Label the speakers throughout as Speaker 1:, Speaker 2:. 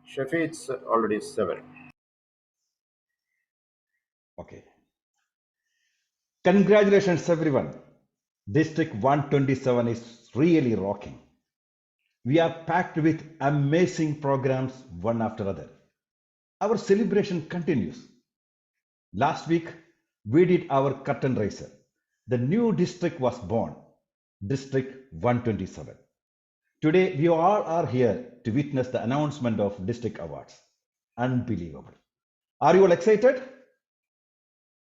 Speaker 1: Shafi, it's already 7.
Speaker 2: Okay. Congratulations, everyone. District 127 is really rocking. We are packed with amazing programs one after other. Our celebration continues. Last week, we did our curtain raiser. The new district was born, District 127. Today, we all are here to witness the announcement of district awards. Unbelievable. Are you all excited?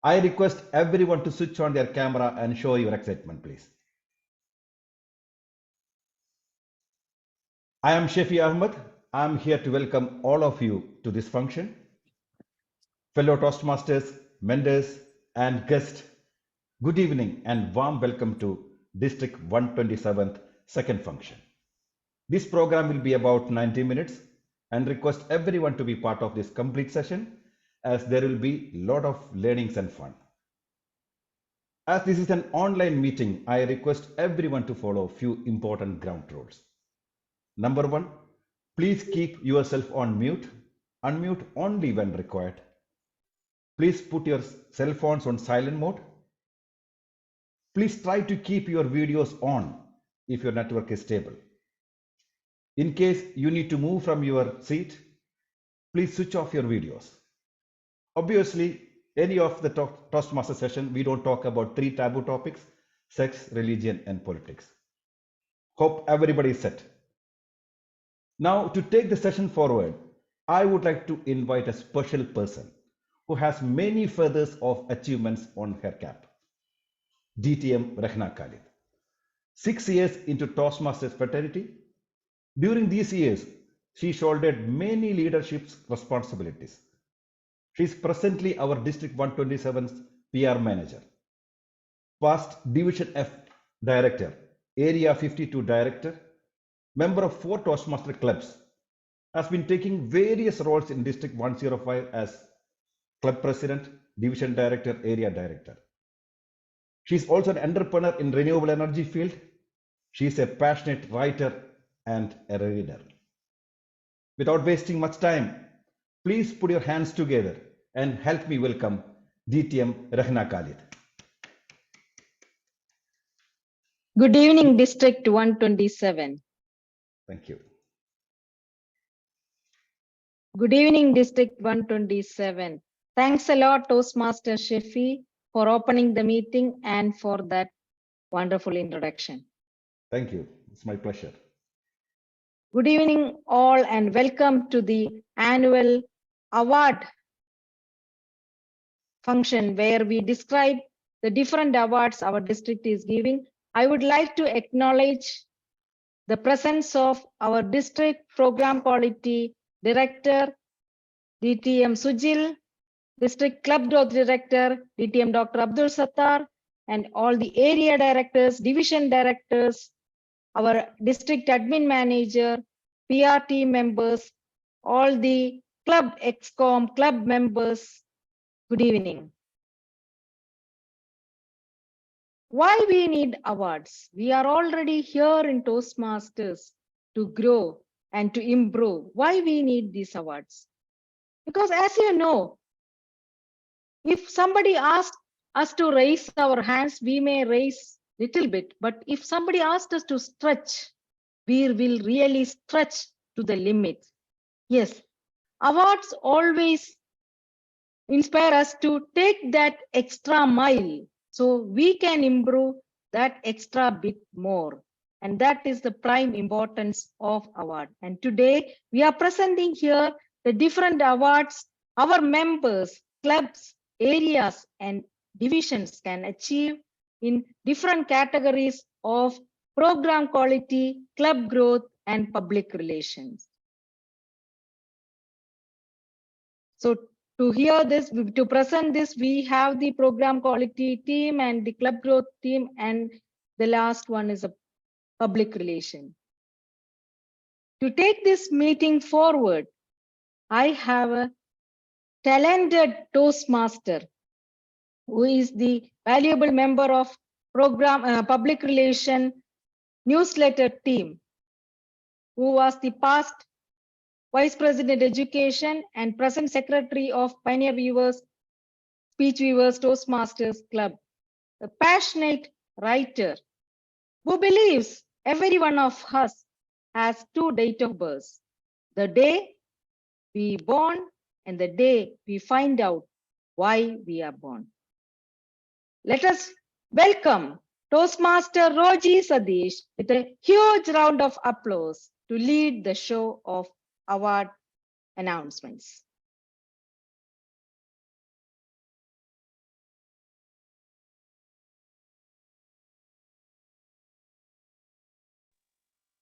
Speaker 2: I request everyone to switch on their camera and show your excitement, please. I am Shafi Ahmed. I am here to welcome all of you to this function. Fellow Toastmasters, mentors, and guests, good evening and warm welcome to District 127th second function. This program will be about 90 minutes and request everyone to be part of this complete session as there will be a lot of learnings and fun. As this is an online meeting, I request everyone to follow a few important ground rules. Number 1, please keep yourself on mute. Unmute only when required. Please put your cell phones on silent mode. Please try to keep your videos on if your network is stable. In case you need to move from your seat, please switch off your videos. Obviously, any of the Toastmaster session, we don't talk about 3 taboo topics: sex, religion, and politics. Hope everybody is set. Now, to take the session forward, I would like to invite a special person who has many feathers of achievements on her cap. DTM Rehna Khalid. 6 years into Toastmasters fraternity. During these years, she shouldered many leadership responsibilities. She is presently our District 127's PR manager, past Division F director, Area 52 director, member of 4 Toastmaster clubs, has been taking various roles in District 105 as club president, division director, area director. She is also an entrepreneur in renewable energy field. She is a passionate writer and a reader. Without wasting much time, please put your hands together and help me welcome DTM Rehna Khalid.
Speaker 3: Good evening, District 127.
Speaker 2: Thank you.
Speaker 3: Good evening, District 127. Thanks a lot, Toastmaster Shafi, for opening the meeting and for that wonderful introduction.
Speaker 2: Thank you. It's my pleasure.
Speaker 3: Good evening, all, and welcome to the annual award function where we describe the different awards our district is giving. I would like to acknowledge the presence of our district program quality director, DTM Sujil, district club growth director, DTM Dr. Abdul Sattar, and all the area directors, division directors, our district admin manager, PR team members, all the club excom club members. Good evening. Why we need awards? We are already here in Toastmasters to grow and to improve. Why we need these awards? Because as you know, if somebody asks us to raise our hands, we may raise little bit, but if somebody asks us to stretch, we will really stretch to the limit. Yes, awards always inspire us to take that extra mile so we can improve that extra bit more. And that is the prime importance of award. And today we are presenting here the different awards our members, clubs, areas, and divisions can achieve in different categories of program quality, club growth, and public relations. So to hear this, to present this, we have the program quality team and the club growth team, and the last one is a public relation. To take this meeting forward, I have a talented Toastmaster who is the valuable member of program public relation newsletter team, who was the past Vice President Education, and present Secretary of Pioneer Viewers, Speech Viewers Toastmasters Club, a passionate writer who believes every one of us has two dates of birth, the day we born and the day we find out why we are born. Let us welcome Toastmaster Roji Sadish with a huge round of applause to lead the show of award announcements.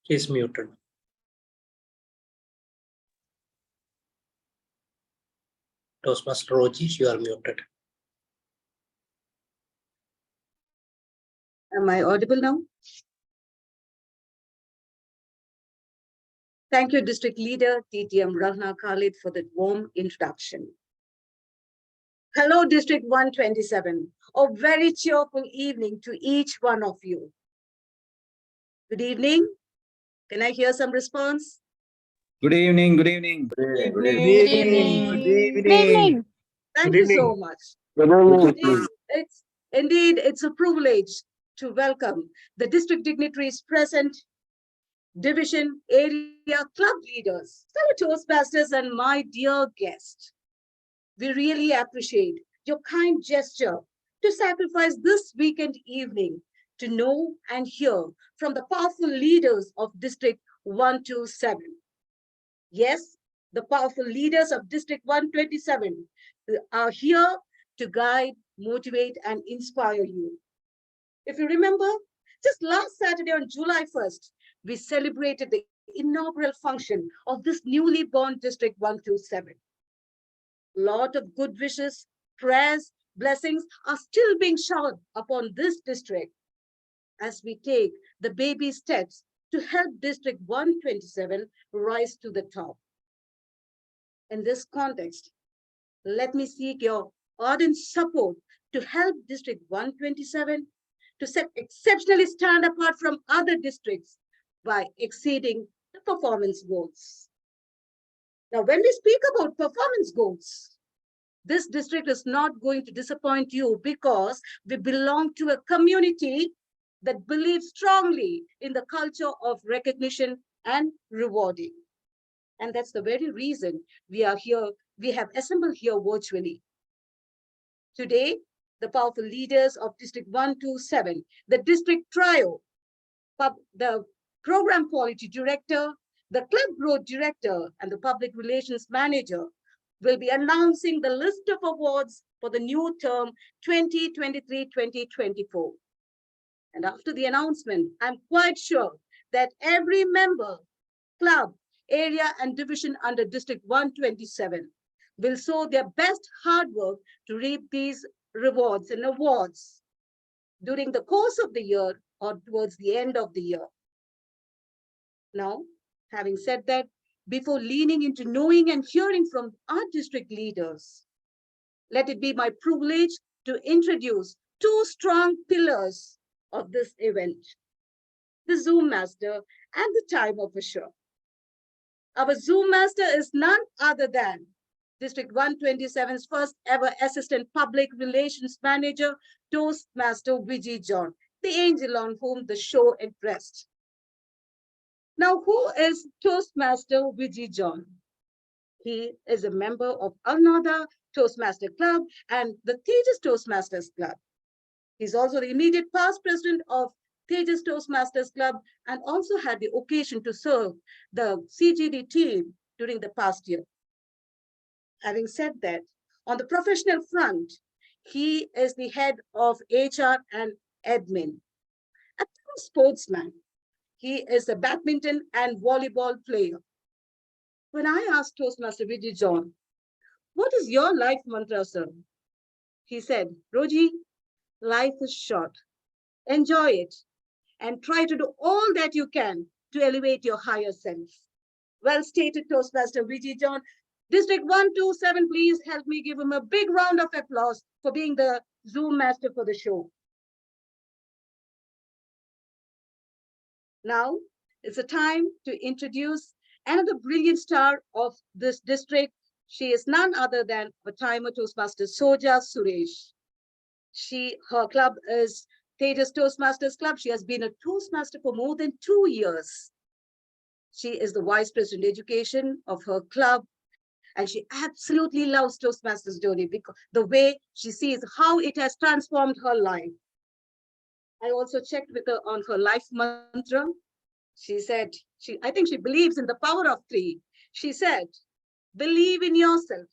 Speaker 4: Is muted. Toastmaster Roji, you are muted.
Speaker 5: Am I audible now? Thank you, District Leader TTM Rahna Khalid, for that warm introduction. Hello, District 127. A very cheerful evening to each one of you. Good evening. Can I hear some response?
Speaker 6: Good evening, good evening.
Speaker 1: Good evening.
Speaker 3: Good evening.
Speaker 7: Good evening.
Speaker 5: Thank
Speaker 1: Good
Speaker 5: you so
Speaker 1: evening.
Speaker 5: much.
Speaker 1: Good evening.
Speaker 5: Indeed, it's a privilege to welcome the district dignitaries present, division, area, club leaders, fellow Toastmasters, and my dear guest. We really appreciate your kind gesture to sacrifice this weekend evening to know and hear from the powerful leaders of District 127. Yes, the powerful leaders of District 127 are here to guide, motivate, and inspire you. If you remember, just last Saturday on July 1st, we celebrated the inaugural function of this newly born District 127. Lot of good wishes, prayers, blessings are still being showered upon this district as we take the baby steps to help District 127 rise to the top. In this context, let me seek your ardent support to help District 127 to exceptionally stand apart from other districts by exceeding the performance goals. Now, when we speak about performance goals, this district is not going to disappoint you because we belong to a community that believes strongly in the culture of recognition and rewarding. And that's the very reason we are here, we have assembled here virtually. Today, the powerful leaders of District 127, the district trio, the program quality director, the club growth director, and the public relations manager will be announcing the list of awards for the new term 2023-2024. And after the announcement, I'm quite sure that every member, club, area, and division under District 127 will show their best hard work to reap these rewards and awards during the course of the year or towards the end of the year. Now, having said that, before leaning into knowing and hearing from our district leaders, let it be my privilege to introduce two strong pillars of this event, the Zoom Master and the Time Official. Our Zoom Master is none other than District 127's first ever Assistant Public Relations Manager, Toastmaster Vijay John, the angel on whom the show impressed. Now, who is Toastmaster Vijay John? He is a member of Alnada Toastmaster Club and the Tejas Toastmasters Club. He's also the immediate past president of Tejas Toastmasters Club and also had the occasion to serve the CGD team during the past year. Having said that, on the professional front, he is the head of HR and admin. A true sportsman, he is a badminton and volleyball player. When I asked Toastmaster Vijay John, what is your life mantra, sir? He said, Roji, life is short. Enjoy it and try to do all that you can to elevate your higher self. Well stated, Toastmaster Vijay John. District 127, please help me give him a big round of applause for being the Zoom master for the show. Now, it's a time to introduce Another brilliant star of this district, she is none other than a timer Toastmaster Soja Suresh. Her club is Tejas Toastmasters Club. She has been a Toastmaster for more than 2 years. She is the Vice President Education of her club, and she absolutely loves Toastmasters journey because the way she sees how it has transformed her life. I also checked with her on her life mantra. She said, I think she believes in the power of 3. She said, believe in yourself,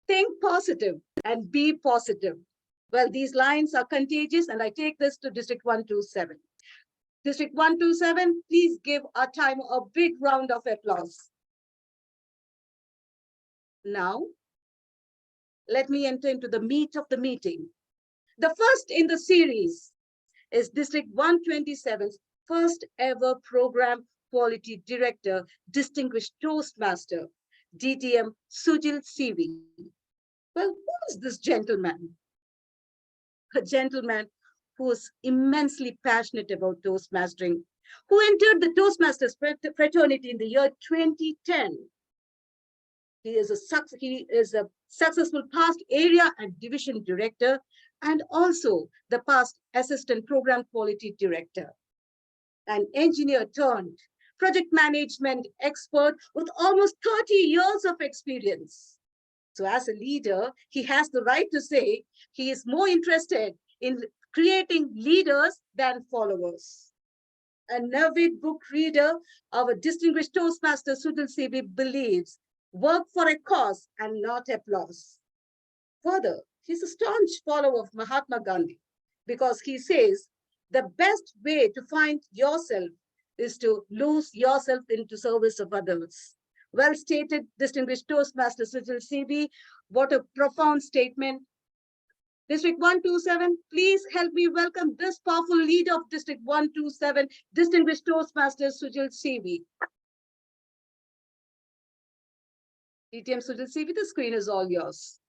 Speaker 5: think positive, and be positive. Well, these lines are contagious, and I take this to District 127. District 127, please give our timer a big round of applause. Now, let me enter into the meat of the meeting. The first in the series is District 127's first ever program quality director, distinguished Toastmaster, DTM Sujil CV. Well, who is this gentleman? A gentleman who is immensely passionate about Toastmastering, who entered the Toastmasters fraternity in the year 2010. He is a successful past area and division director, and also the past assistant program quality director. An engineer turned project management expert with almost 30 years of experience. So as a leader, he has the right to say he is more interested in creating leaders than followers. An avid book reader, our distinguished Toastmaster Sudhil CV believes work for a cause and not applause. Further, he's a staunch follower of Mahatma Gandhi because he says the best way to find yourself is to lose yourself into service of others. Well stated, distinguished Toastmaster Sujil CV. What a profound statement. District 127, please help me welcome this powerful leader of District 127, distinguished Toastmaster Sujil CV. DTM Sujil CV, the screen is all yours.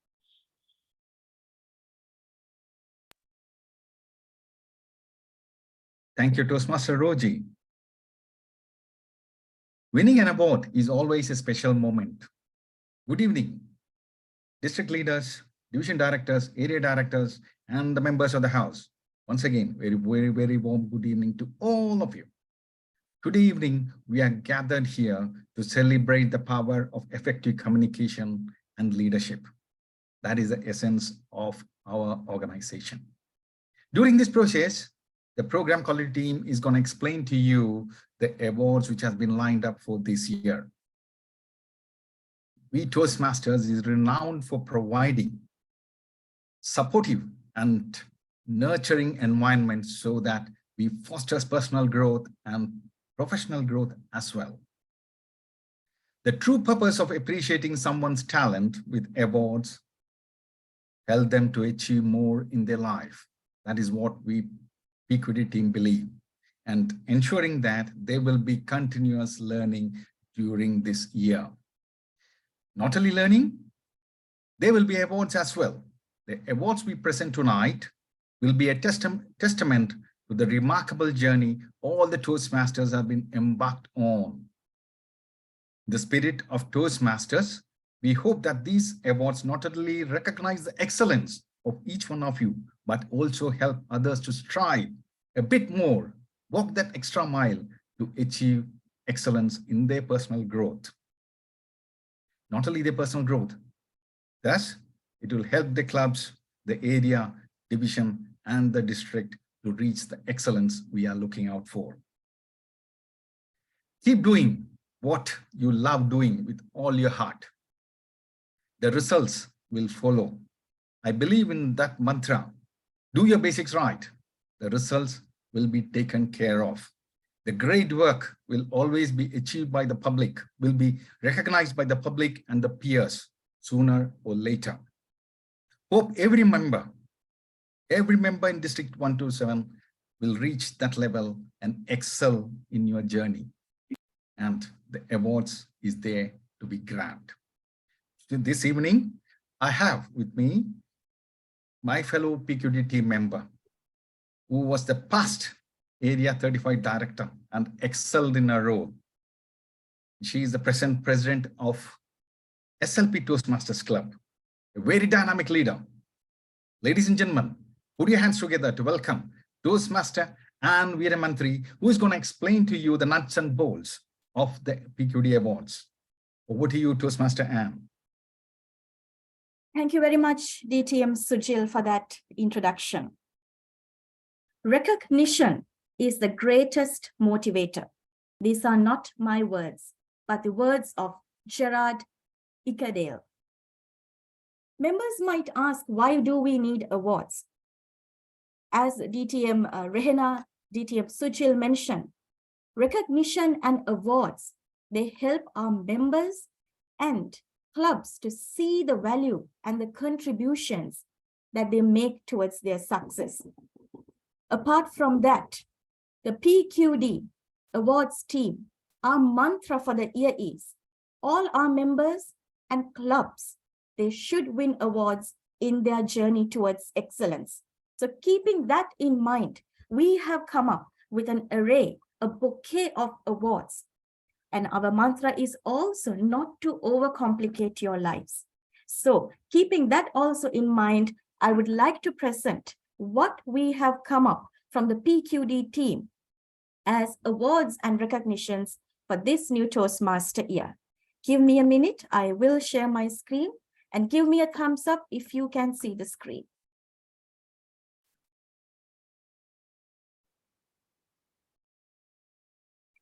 Speaker 6: Thank you, Toastmaster Roji. Winning an award is always a special moment. Good evening, district leaders, division directors, area directors, and the members of the house. Once again, very warm good evening to all of you. Today evening, we are gathered here to celebrate the power of effective communication and leadership. That is the essence of our organization. During this process, the program quality team is going to explain to you the awards which has been lined up for this year. We Toastmasters is renowned for providing supportive and nurturing environments so that we foster personal growth and professional growth as well. The true purpose of appreciating someone's talent with awards help them to achieve more in their life. That is what we PQD team believe, and ensuring that there will be continuous learning during this year. Not only learning, there will be awards as well. The awards we present tonight will be a testament to the remarkable journey all the Toastmasters have been embarked on. In the spirit of Toastmasters, we hope that these awards not only recognize the excellence of each one of you, but also help others to strive a bit more, walk that extra mile to achieve excellence in their personal growth. Not only their personal growth, thus it will help the clubs, the area, division, and the district to reach the excellence we are looking out for. Keep doing what you love doing with all your heart. The results will follow. I believe in that mantra. Do your basics right. The results will be taken care of. The great work will always be achieved by the public, will be recognized by the public and the peers sooner or later. Hope every member in District 127 will reach that level and excel in your journey. And the awards is there to be grabbed. So this evening, I have with me my fellow PQD team member, who was the past Area 35 director and excelled in her role. She is the present president of SLP Toastmasters Club, a very dynamic leader. Ladies and gentlemen, put your hands together to welcome Toastmaster Anne Veeramantri, who is going to explain to you the nuts and bolts of the PQD Awards. Over to you, Toastmaster Anne.
Speaker 7: Thank you very much, DTM Sujil, for that introduction. Recognition is the greatest motivator. These are not my words, but the words of Gerard Ickadale. Members might ask, why do we need awards? As DTM Rehena, DTM Sujil mentioned, recognition and awards, they help our members and clubs to see the value and the contributions that they make towards their success. Apart from that, the PQD awards team, our mantra for the year is, all our members and clubs, they should win awards in their journey towards excellence. So keeping that in mind, we have come up with an array, a bouquet of awards. And our mantra is also not to overcomplicate your lives. So keeping that also in mind, I would like to present what we have come up from the PQD team as awards and recognitions for this new Toastmaster year. Give me a minute, I will share my screen, and give me a thumbs up if you can see the screen.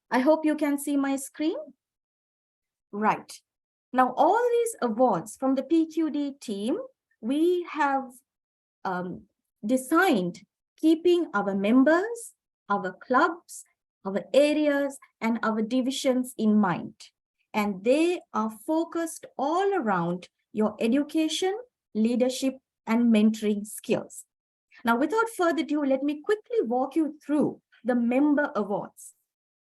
Speaker 7: I hope you can see my screen. Right. Now, all these awards from the PQD team, we have designed keeping our members, our clubs, our areas, and our divisions in mind. And they are focused all around your education, leadership, and mentoring skills. Now, without further ado, let me quickly walk you through the member awards.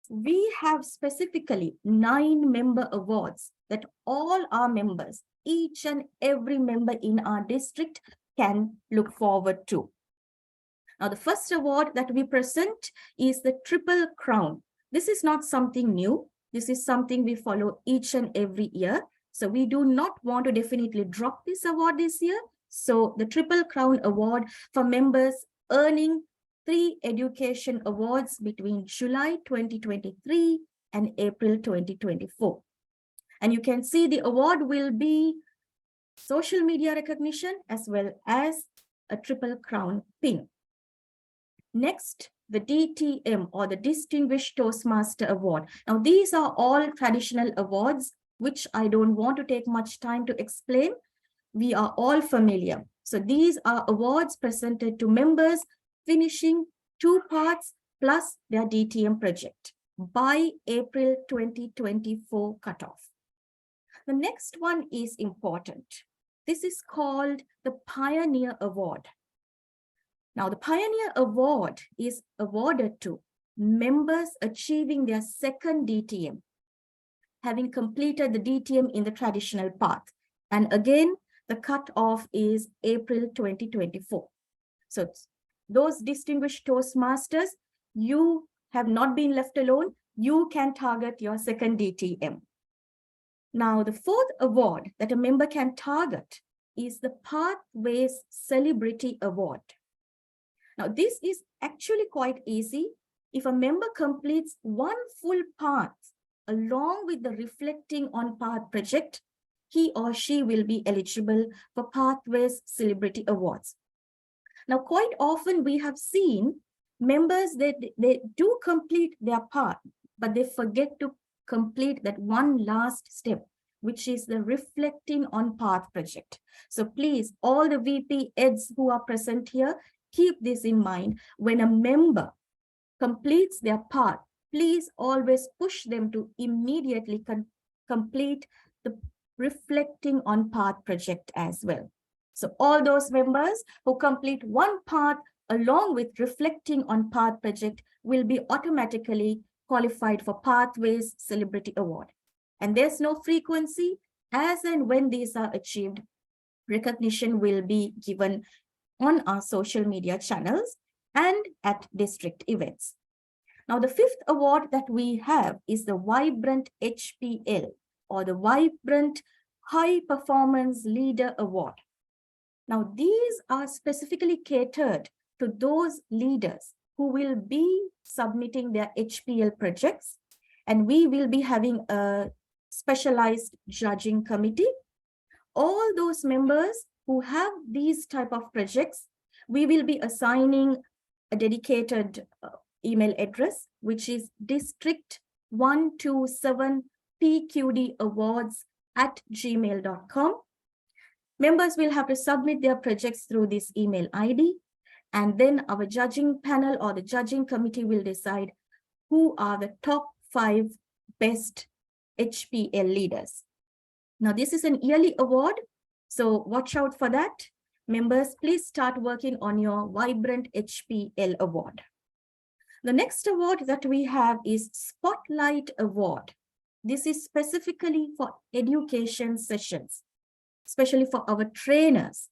Speaker 7: We have specifically 9 member awards that all our members, each and every member in our district, can look forward to. Now, the first award that we present is the Triple Crown. This is not something new. This is something we follow each and every year. So we do not want to definitely drop this award this year. So the Triple Crown Award for members earning 3 education awards between July 2023 and April 2024. And you can see the award will be social media recognition as well as a Triple Crown pin. Next, the DTM or the Distinguished Toastmaster Award. Now, these are all traditional awards, which I don't want to take much time to explain. We are all familiar. So these are awards presented to members finishing 2 parts plus their DTM project by April 2024 cutoff. The next one is important. This is called the Pioneer Award. Now, the Pioneer Award is awarded to members achieving their second DTM, having completed the DTM in the traditional path. And again, the cutoff is April 2024. So those distinguished Toastmasters, you have not been left alone. You can target your second DTM. Now, the 4th award that a member can target is the Pathways Celebrity Award. Now, this is actually quite easy. If a member completes 1 full path along with the Reflecting on Path project, he or she will be eligible for Pathways Celebrity Awards. Now, quite often we have seen members that they do complete their path, but they forget to complete that one last step, which is the Reflecting on Path project. So please, all the VP Eds who are present here, keep this in mind. When a member completes their path, please always push them to immediately complete the Reflecting on Path project as well. So all those members who complete 1 path along with Reflecting on Path project will be automatically qualified for Pathways Celebrity Award. And there's no frequency. As and when these are achieved, recognition will be given on our social media channels and at district events. Now, the fifth award that we have is the Vibrant HPL, or the Vibrant High Performance Leader Award. Now, these are specifically catered to those leaders who will be submitting their HPL projects, and we will be having a specialized judging committee. All those members who have these type of projects, we will be assigning a dedicated email address, which is district127pqdawards@gmail.com. Members will have to submit their projects through this email ID, and then our judging panel or the judging committee will decide who are the top 5 best HPL leaders. Now, this is an yearly award, so watch out for that. Members, please start working on your Vibrant HPL award. The next award that we have is Spotlight Award. This is specifically for education sessions, especially for our trainers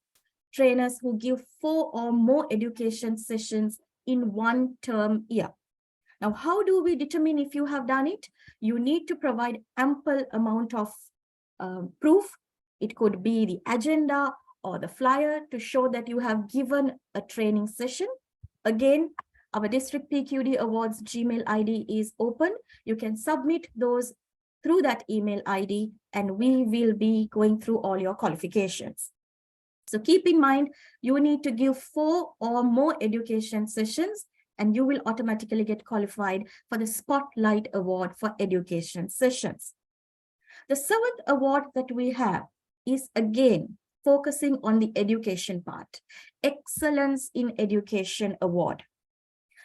Speaker 7: who give 4 or more education sessions in one term year. Now, how do we determine if you have done it? You need to provide ample amount of proof. It could be the agenda or the flyer to show that you have given a training session. Again, our District PQD Awards Gmail ID is open. You can submit those through that email ID, and we will be going through all your qualifications. So keep in mind, you need to give 4 or more education sessions, and you will automatically get qualified for the Spotlight Award for education sessions. The 7th award that we have is again focusing on the education part, Excellence in Education Award.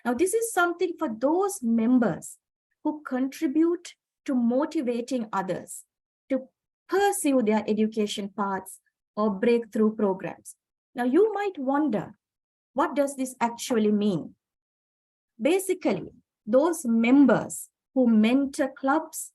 Speaker 7: Now, this is something for those members who contribute to motivating others to pursue their education paths or breakthrough programs. Now, you might wonder, what does this actually mean? Basically, those members who mentor clubs,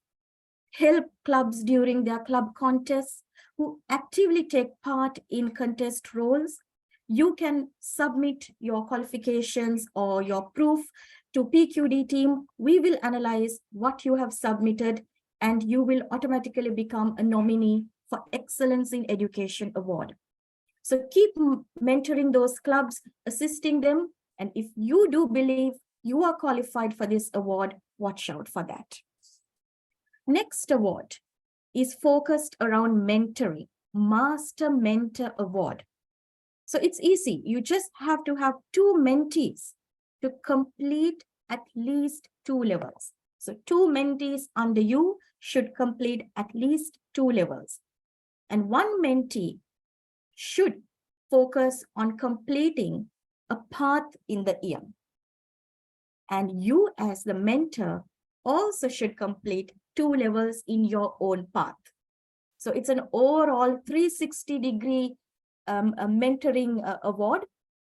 Speaker 7: help clubs during their club contests, who actively take part in contest roles, you can submit your qualifications or your proof to PQD team. We will analyze what you have submitted, and you will automatically become a nominee for Excellence in Education Award. So keep mentoring those clubs, assisting them, and if you do believe you are qualified for this award, watch out for that. Next award is focused around mentoring, Master Mentor Award. So it's easy. You just have to have 2 mentees to complete at least 2 levels. So 2 mentees under you should complete at least 2 levels. And 1 mentee should focus on completing a path in the year. And you as the mentor also should complete 2 levels in your own path. So it's an overall 360-degree mentoring award.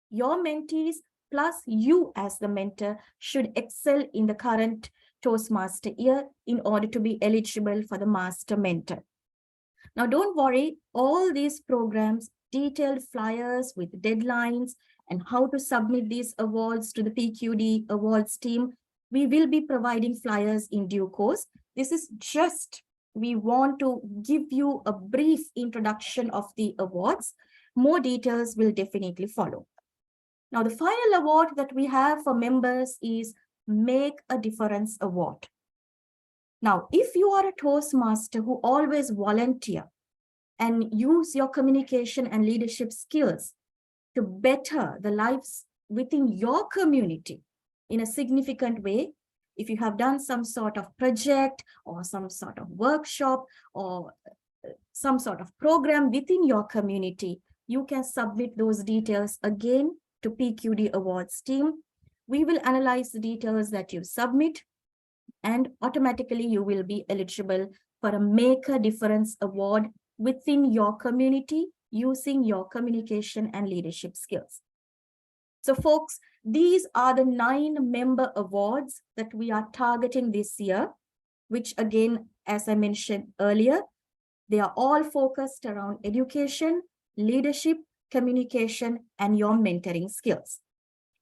Speaker 7: Your mentees plus you as the mentor should excel in the current Toastmaster year in order to be eligible for the Master Mentor. Now, don't worry, all these programs, detailed flyers with deadlines and how to submit these awards to the PQD awards team, we will be providing flyers in due course. This is just, we want to give you a brief introduction of the awards. More details will definitely follow. Now, the final award that we have for members is Make a Difference Award. Now, if you are a Toastmaster who always volunteer and use your communication and leadership skills to better the lives within your community in a significant way, if you have done some sort of project or some sort of workshop or some sort of program within your community, you can submit those details again to PQD Awards team. We will analyze the details that you submit, and automatically you will be eligible for a Make a Difference Award within your community using your communication and leadership skills. So folks, these are the 9 member awards that we are targeting this year, which again, as I mentioned earlier, they are all focused around education, leadership, communication, and your mentoring skills.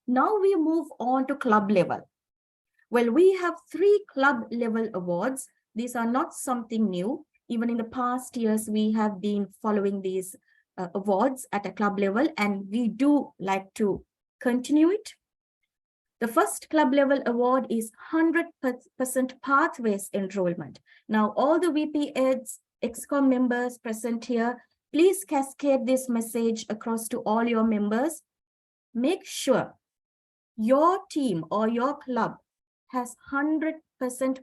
Speaker 7: Now we move on to club level. Well, we have 3 club level awards. These are not something new. Even in the past years, we have been following these awards at a club level, and we do like to continue it. The first club level award is 100% pathways enrollment. Now, all the VP Eds, ExCom members present here, please cascade this message across to all your members. Make sure your team or your club has 100%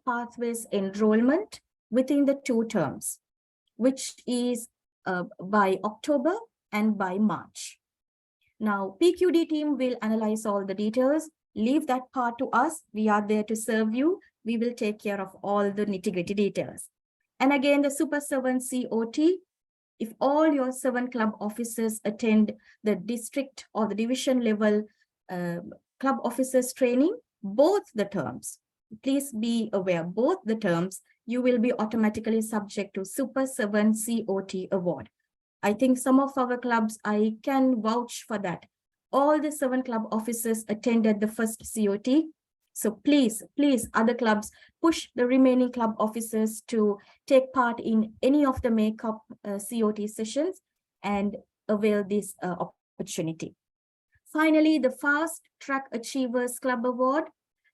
Speaker 7: pathways enrollment within the 2 terms, which is by October and by March. Now, PQD team will analyze all the details. Leave that part to us. We are there to serve you. We will take care of all the nitty-gritty details. And again, the Super 7 COT, if all your 7 club officers attend the district or the division level club officers training, both the terms, please be aware, both the terms, you will be automatically subject to Super 7 COT award. I think some of our clubs, I can vouch for that. All the 7 club officers attended the first COT. So please, other clubs, push the remaining club officers to take part in any of the makeup COT sessions and avail this opportunity. Finally, the Fast Track Achievers Club Award.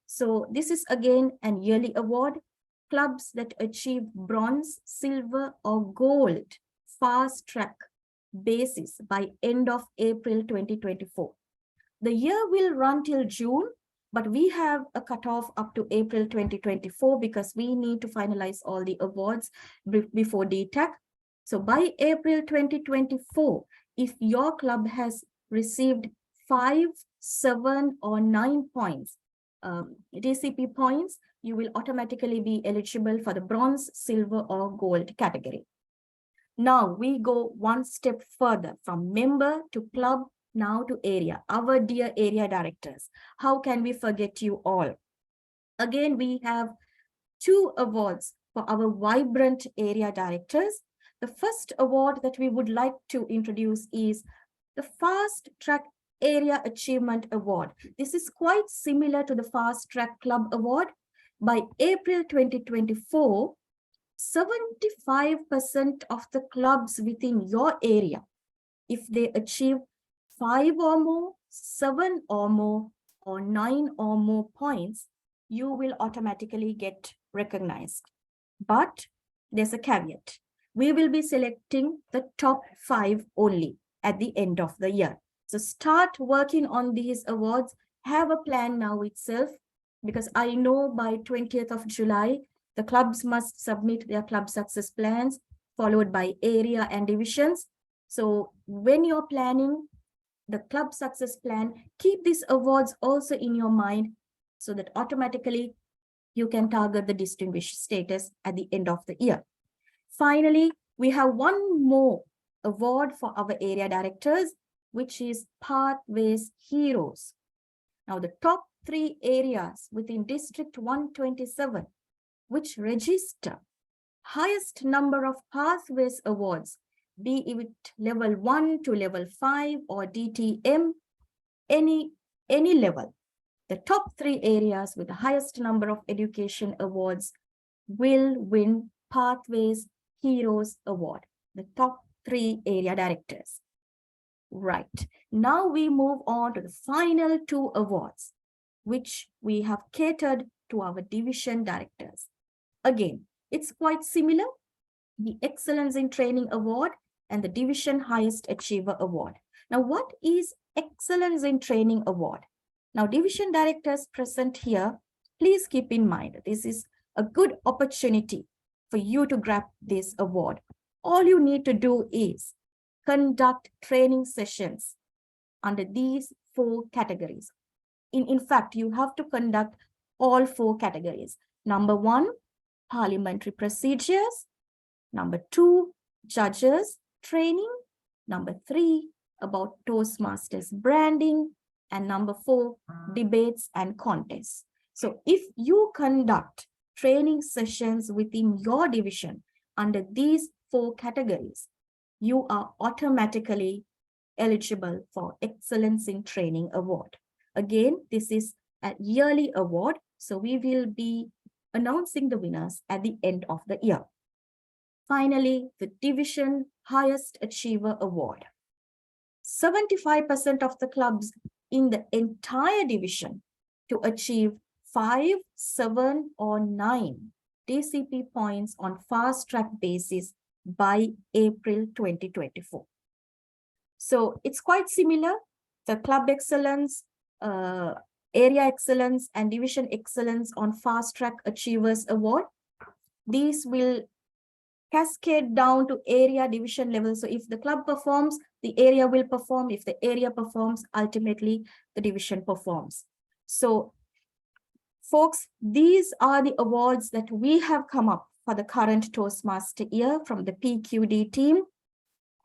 Speaker 7: So this is again an yearly award. Clubs that achieve bronze, silver, or gold fast track basis by end of April 2024. The year will run till June, but we have a cutoff up to April 2024 because we need to finalize all the awards before DTAC. So by April 2024, if your club has received 5, 7, or 9 points, DCP points, you will automatically be eligible for the bronze, silver, or gold category. Now we go one step further from member to club, now to area. Our dear area directors, how can we forget you all? Again, we have 2 awards for our vibrant area directors. The first award that we would like to introduce is the Fast Track Area Achievement Award. This is quite similar to the Fast Track Club Award. By April 2024, 75% of the clubs within your area, if they achieve 5 or more, 7 or more, or 9 or more points, you will automatically get recognized. But there's a caveat. We will be selecting the top 5 only at the end of the year. So start working on these awards. Have a plan now itself, because I know by 20th of July, the clubs must submit their club success plans, followed by area and divisions. So when you're planning the club success plan, keep these awards also in your mind so that automatically you can target the distinguished status at the end of the year. Finally, we have one more award for our area directors, which is Pathways Heroes. Now, the top 3 areas within District 127, which register highest number of Pathways awards, be it level 1 to level 5 or DTM, any level. The top 3 areas with the highest number of education awards will win Pathways Heroes Award, the top 3 area directors. Right, now we move on to the final 2 awards, which we have catered to our division directors. Again, it's quite similar, the Excellence in Training Award and the Division Highest Achiever Award. Now, what is Excellence in Training Award? Now, division directors present here, please keep in mind, this is a good opportunity for you to grab this award. All you need to do is conduct training sessions under these 4 categories. In fact, you have to conduct all 4 categories. Number 1, parliamentary procedures. Number 2, judges training. Number 3, about Toastmasters branding. And number 4, debates and contests. So if you conduct training sessions within your division under these 4 categories, you are automatically eligible for Excellence in Training Award. Again, this is a yearly award. So we will be announcing the winners at the end of the year. Finally, the Division Highest Achiever Award. 75% of the clubs in the entire division to achieve 5, 7, or 9 DCP points on fast track basis by April 2024. So it's quite similar. The club excellence, area excellence, and division excellence on fast track achievers award. These will cascade down to area division level. So if the club performs, the area will perform. If the area performs, ultimately the division performs. So folks, these are the awards that we have come up for the current Toastmaster year from the PQD team.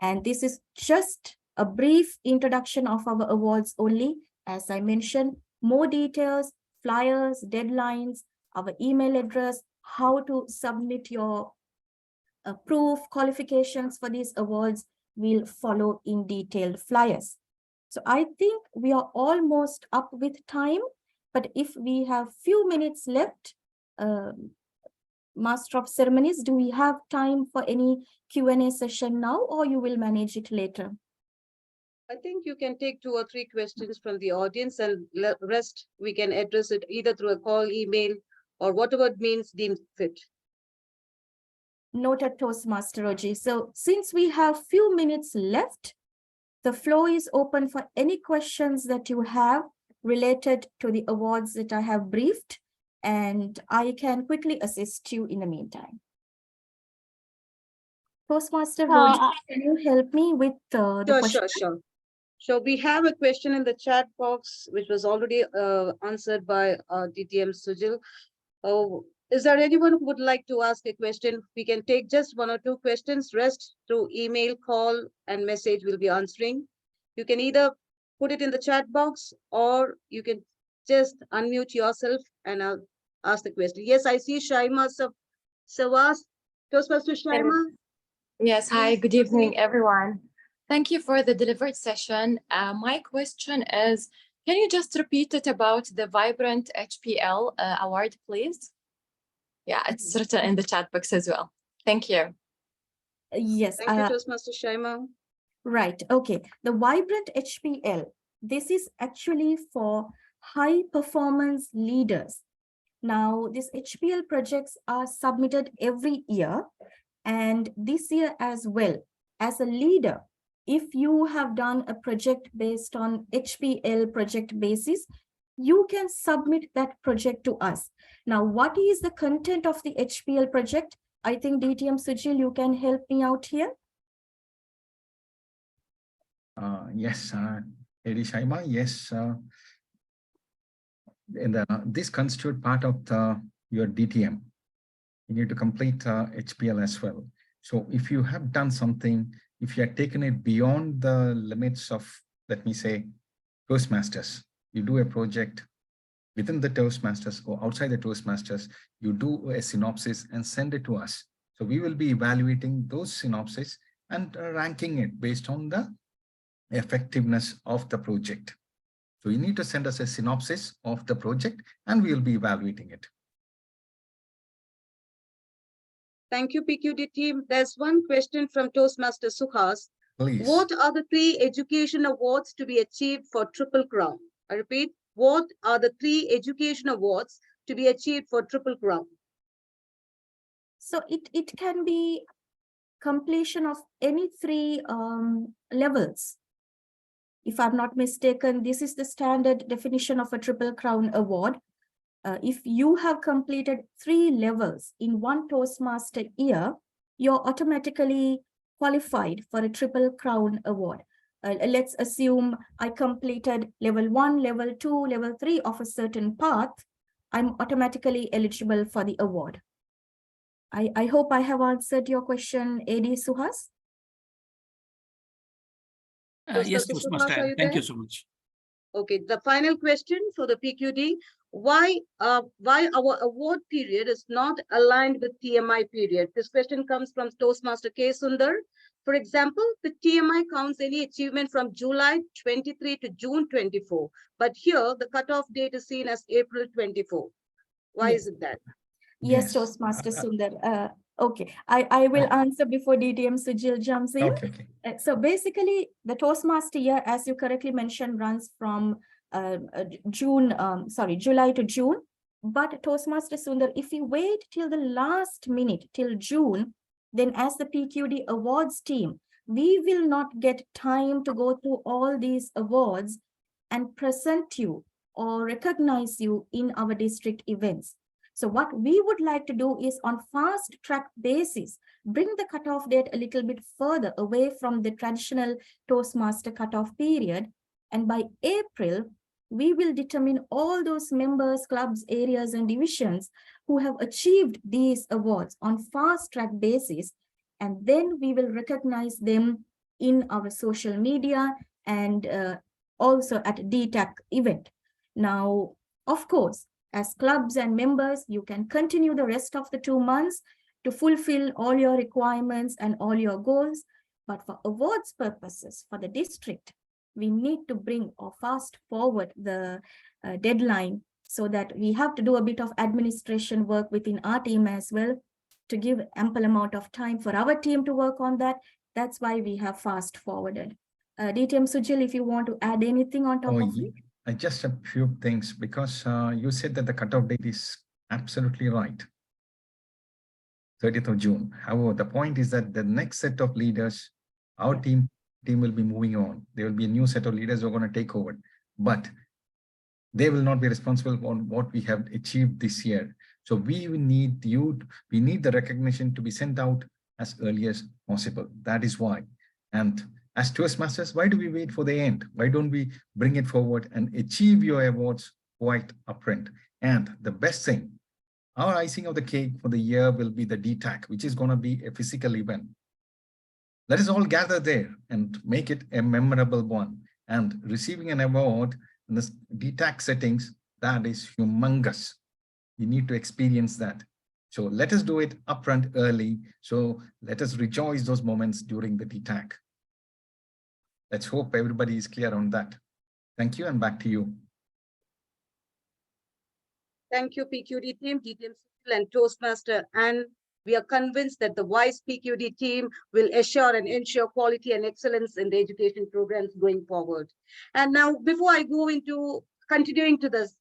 Speaker 7: And this is just a brief introduction of our awards only. As I mentioned, more details, flyers, deadlines, our email address, how to submit your proof, qualifications for these awards will follow in detailed flyers. So I think we are almost up with time, but if we have few minutes left, Master of Ceremonies, do we have time for any Q&A session now, or you will manage it later?
Speaker 5: I think you can take 2 or 3 questions from the audience, and the rest we can address it either through a call, email, or whatever means deemed fit.
Speaker 7: Noted, Toastmaster Roji. So since we have few minutes left, the floor is open for any questions that you have related to the awards that I have briefed, and I can quickly assist you in the meantime. Toastmaster Roji, can you help me with the question?
Speaker 5: Sure. So we have a question in the chat box, which was already answered by DTM Sujil. Is there anyone who would like to ask a question? We can take just 1 or 2 questions. Rest through email, call, and message will be answering. You can either put it in the chat box, or you can just unmute yourself and I'll ask the question. Yes, I see Shaima Savas. Toastmaster Shaima.
Speaker 8: Yes, hi,
Speaker 5: Please
Speaker 8: good evening, everyone. Thank you for the delivered session. My question is, can you just repeat it about the Vibrant HPL award, please? Yeah, it's written in the chat box as well. Thank you.
Speaker 7: Yes.
Speaker 5: Thank you, Toastmaster Shaima.
Speaker 7: Right. Okay. The Vibrant HPL, this is actually for high performance leaders. Now, these HPL projects are submitted every year, and this year as well. As a leader, if you have done a project based on HPL project basis, you can submit that project to us. Now, what is the content of the HPL project? I think DTM Sujil, you can help me out here.
Speaker 6: Yes, Lady Shaima, yes. This constitute part of your DTM. You need to complete HPL as well. So if you have done something, if you have taken it beyond the limits of, let me say, Toastmasters, you do a project within the Toastmasters or outside the Toastmasters, you do a synopsis and send it to us. So we will be evaluating those synopses and ranking it based on the effectiveness of the project. So you need to send us a synopsis of the project and we will be evaluating it.
Speaker 5: Thank you, PQD team. There's one question from Toastmaster Suhas.
Speaker 6: Please.
Speaker 5: What are the 3 education awards to be achieved for Triple Crown? I repeat, what are the 3 education awards to be achieved for Triple Crown?
Speaker 7: So it can be completion of any 3 levels. If I'm not mistaken, this is the standard definition of a Triple Crown award. If you have completed 3 levels in one Toastmaster year, you're automatically qualified for a Triple Crown award. Let's assume I completed level 1, level 2, level 3 of a certain path. I'm automatically eligible for the award. I hope I have answered your question, AD Suhas.
Speaker 9: Yes,
Speaker 5: Toastmaster Suhas,
Speaker 9: Toastmaster.
Speaker 5: are you
Speaker 9: Thank
Speaker 5: there?
Speaker 9: you so much.
Speaker 5: Okay, the final question for the PQD. Why our award period is not aligned with TMI period? This question comes from Toastmaster K. Sundar. For example, the TMI counts any achievement from July 23 to June 24. But here, the cutoff date is seen as April 24. Why
Speaker 7: Yes.
Speaker 5: is it that?
Speaker 7: Yes,
Speaker 6: Yes.
Speaker 7: Toastmaster Sundar. Okay, I will answer before DTM Sujil jumps in.
Speaker 6: Okay.
Speaker 7: So basically, the Toastmaster year, as you correctly mentioned, runs from July to June. But Toastmaster Sundar, if we wait till the last minute, till June, then as the PQD awards team, we will not get time to go through all these awards and present you or recognize you in our district events. So what we would like to do is on fast track basis, bring the cutoff date a little bit further away from the traditional Toastmaster cutoff period. And by April, we will determine all those members, clubs, areas, and divisions who have achieved these awards on fast track basis. And then we will recognize them in our social media and also at DTAC event. Now, of course, as clubs and members, you can continue the rest of the 2 months to fulfill all your requirements and all your goals. But for awards purposes, for the district, we need to bring or fast forward the deadline so that we have to do a bit of administration work within our team as well to give ample amount of time for our team to work on that. That's why we have fast forwarded. DTM Sujil, if you want to add anything on top of it.
Speaker 6: Just a few things, because you said that the cutoff date is absolutely right, 30th of June. However, the point is that the next set of leaders, our team will be moving on. There will be a new set of leaders who are going to take over, but they will not be responsible for what we have achieved this year. So we need the recognition to be sent out as early as possible. That is why. And as Toastmasters, why do we wait for the end? Why don't we bring it forward and achieve your awards quite upfront? And the best thing, our icing of the cake for the year will be the DTAC, which is going to be a physical event. Let us all gather there and make it a memorable one. And receiving an award in the DTAC settings, that is humongous. You need to experience that. So let us do it upfront early. So let us rejoice those moments during the DTAC. Let's hope everybody is clear on that. Thank you, and back to you.
Speaker 5: Thank you, PQD team, DTM and Toastmaster. And we are convinced that the wise PQD team will assure and ensure quality and excellence in the education programs going forward. And now, before I go into continuing to this,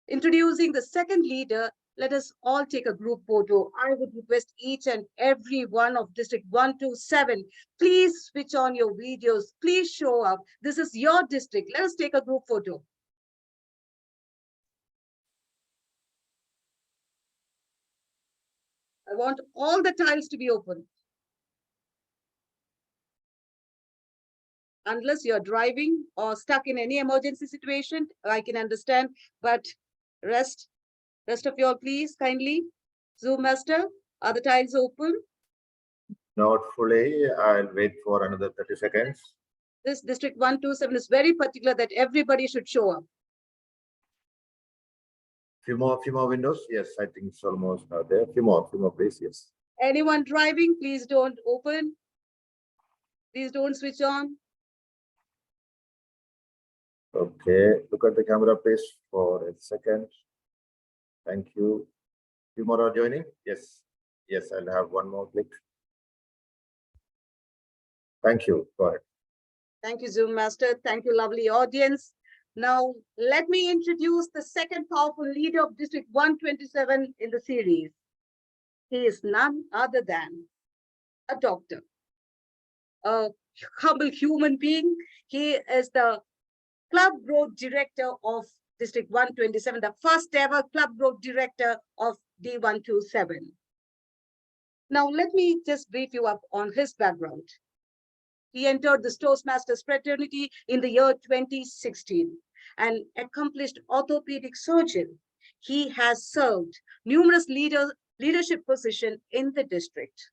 Speaker 5: introducing the second leader, let us all take a group photo. I would request each and every one of District 127, please switch on your videos. Please show up. This is your district. Let us take a group photo. I want all the tiles to be open. Unless you're driving or stuck in any emergency situation, I can understand, but rest of you all, please, kindly. Zoom master, are the tiles open?
Speaker 1: Not fully. I'll wait for another 30 seconds.
Speaker 5: This District 127 is very particular that everybody should show up.
Speaker 1: Few more windows. Yes, I think it's almost there. Few more, please. Yes.
Speaker 5: Anyone driving, please don't open. Please don't switch on.
Speaker 1: Okay, look at the camera, please, for a second. Thank you. Few more are joining. Yes, I'll have one more click. Thank you. Go ahead.
Speaker 5: Thank you, Zoom master. Thank you, lovely audience. Now, let me introduce the second powerful leader of District 127 in the series. He is none other than a doctor, a humble human being. He is the Club Growth Director of District 127, the first ever Club Growth Director of D127. Now, let me just brief you up on his background. He entered the Toastmasters fraternity in the year 2016, an accomplished orthopedic surgeon. He has served numerous leadership positions in the district.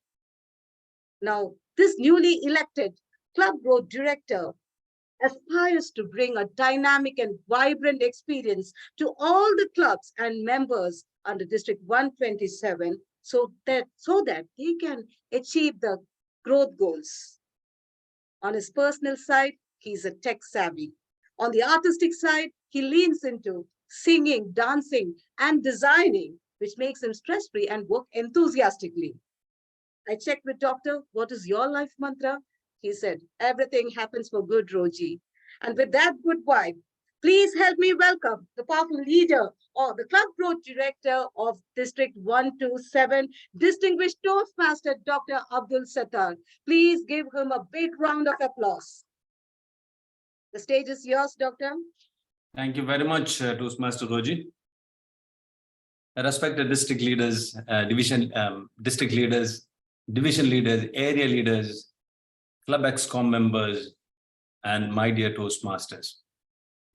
Speaker 5: Now, this newly elected Club Growth Director aspires to bring a dynamic and vibrant experience to all the clubs and members under District 127 so that they can achieve the growth goals. On his personal side, he's a tech savvy. On the artistic side, he leans into singing, dancing, and designing. which makes him stress-free and work enthusiastically. I checked with doctor, what is your life mantra? He said, everything happens for good, Roji. And with that good vibe, please help me welcome the powerful leader or the club growth director of District 127, distinguished Toastmaster Dr. Abdul Sattar. Please give him a big round of applause. The stage is yours, Doctor.
Speaker 9: Thank you very much, Toastmaster Roji. Respected district leaders, district leaders, division leaders, area leaders, Club ExCom members, and my dear Toastmasters.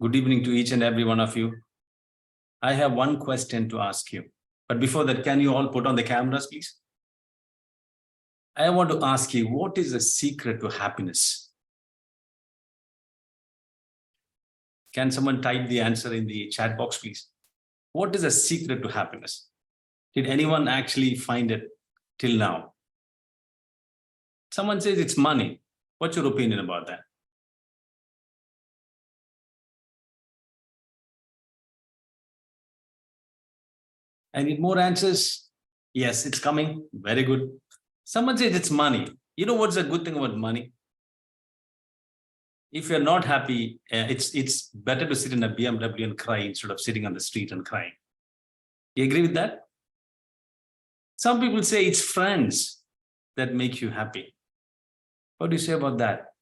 Speaker 9: Good evening to each and every one of you. I have one question to ask you. But before that, can you all put on the cameras, please? I want to ask you, what is the secret to happiness? Can someone type the answer in the chat box, please? What is the secret to happiness? Did anyone actually find it till now? Someone says it's money. What's your opinion about that? I need more answers. Yes, it's coming. Very good. Someone says it's money. You know what's the good thing about money? If you're not happy, it's better to sit in a BMW and cry instead of sitting on the street and crying. You agree with that? Some people say it's friends that make you happy. What do you say about that?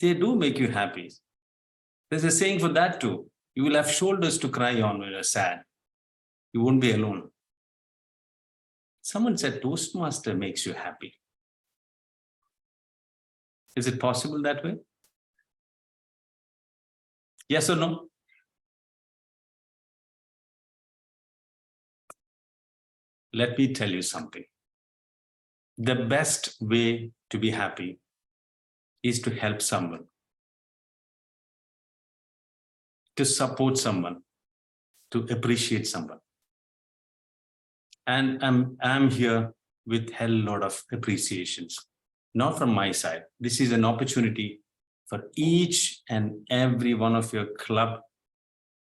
Speaker 9: They do make you happy. There's a saying for that too. You will have shoulders to cry on when you're sad. You won't be alone. Someone said Toastmaster makes you happy. Is it possible that way? Yes or no? Let me tell you something. The best way to be happy is to help someone, to support someone, to appreciate someone. And I'm here with hell lot of appreciations, not from my side. This is an opportunity for each and every one of your club,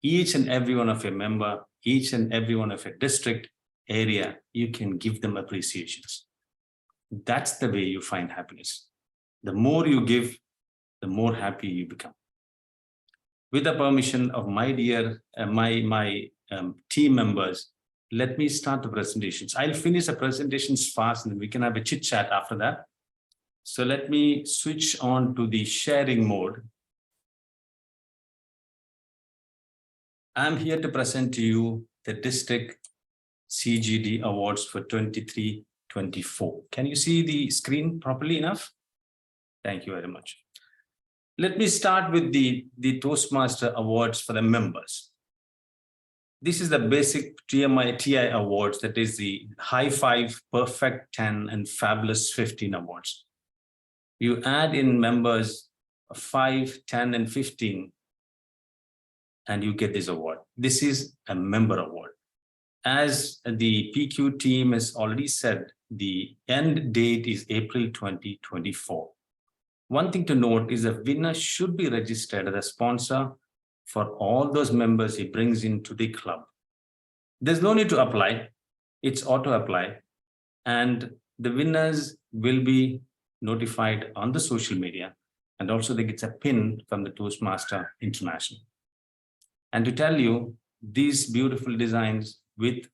Speaker 9: each and every one of your member, each and every one of your district area, you can give them appreciations. That's the way you find happiness. The more you give, the more happy you become. With the permission of my dear, team members, let me start the presentations. I'll finish the presentations fast and we can have a chit chat after that. So let me switch on to the sharing mode. I'm here to present to you the District CGD Awards for 23-24. Can you see the screen properly enough? Thank you very much. Let me start with the Toastmaster Awards for the members. This is the basic TI Awards, that is the High 5, Perfect 10, and Fabulous 15 Awards. You add in members 5, 10, and 15, and you get this award. This is a member award. As the PQ team has already said, the end date is April 2024. One thing to note is the winner should be registered as a sponsor for all those members he brings into the club. There's no need to apply. It's auto-apply. And the winners will be notified on the social media. And also they get a pin from the Toastmaster International. And to tell you, these beautiful designs with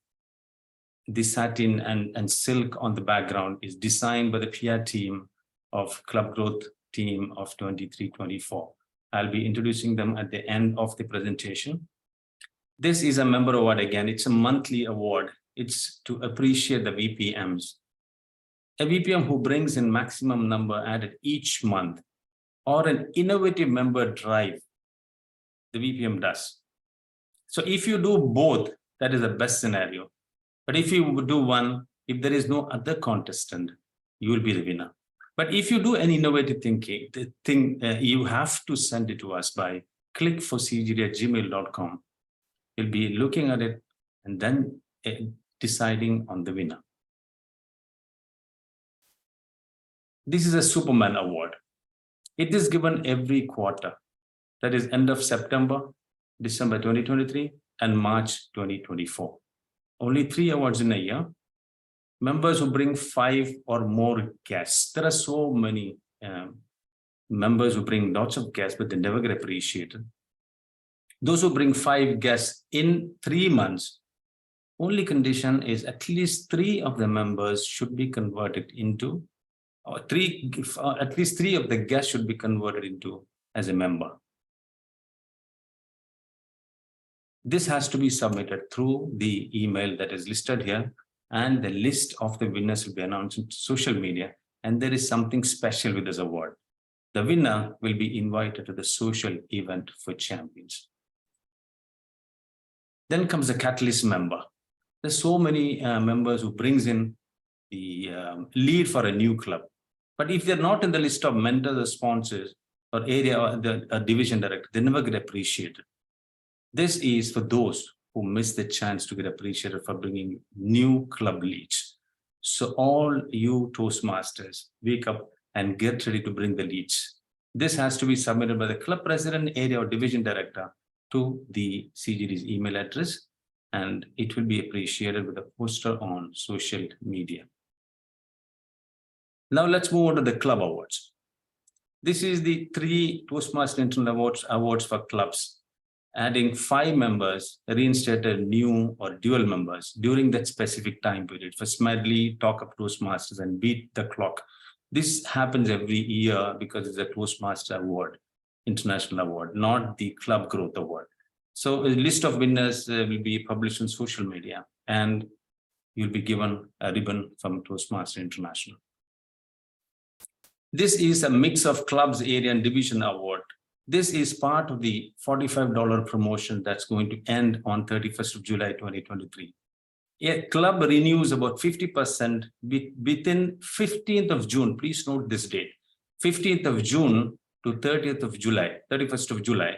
Speaker 9: the satin and silk on the background is designed by the PR team of Club Growth team of 23-24. I'll be introducing them at the end of the presentation. This is a member award again. It's a monthly award. It's to appreciate the VPMs. A VPM who brings in maximum number added each month, or an innovative member drive, the VPM does. So if you do both, that is the best scenario. But if you do one, if there is no other contestant, you will be the winner. But if you do an innovative thinking, you have to send it to us by click4cgd@gmail.com. You'll be looking at it and then deciding on the winner. This is a Superman Award. It is given every quarter. That is end of September, December 2023, and March 2024. only 3 awards in a year. Members who bring 5 or more guests. There are so many members who bring lots of guests, but they never get appreciated. Those who bring 5 guests in 3 months, only condition is at least 3 of the members should be converted into, or at least 3 of the guests should be converted into as a member. This has to be submitted through the email that is listed here, and the list of the winners will be announced on social media. And there is something special with this award. The winner will be invited to the social event for champions. Then comes the catalyst member. There's so many members who brings in the lead for a new club. But if they're not in the list of mentors or sponsors or area or the division director, they never get appreciated. This is for those who miss the chance to get appreciated for bringing new club leads. So all you Toastmasters, wake up and get ready to bring the leads. This has to be submitted by the club president, area or division director to the CGD's email address, and it will be appreciated with a poster on social media. Now let's move on to the club awards. This is the 3 Toastmasters International Awards for clubs, adding 5 members, reinstated new or dual members during that specific time period for Smedley, Talk Up Toastmasters, and Beat the Clock. This happens every year because it's a Toastmaster Award, International Award, not the Club Growth Award. So a list of winners will be published on social media, and you'll be given a ribbon from Toastmaster International. This is a mix of clubs, area, and division award. This is part of the $45 promotion that's going to end on 31st of July, 2023. A club renews about 50% within 15th of June. Please note this date, 15th of June to 30th of July, 31st of July.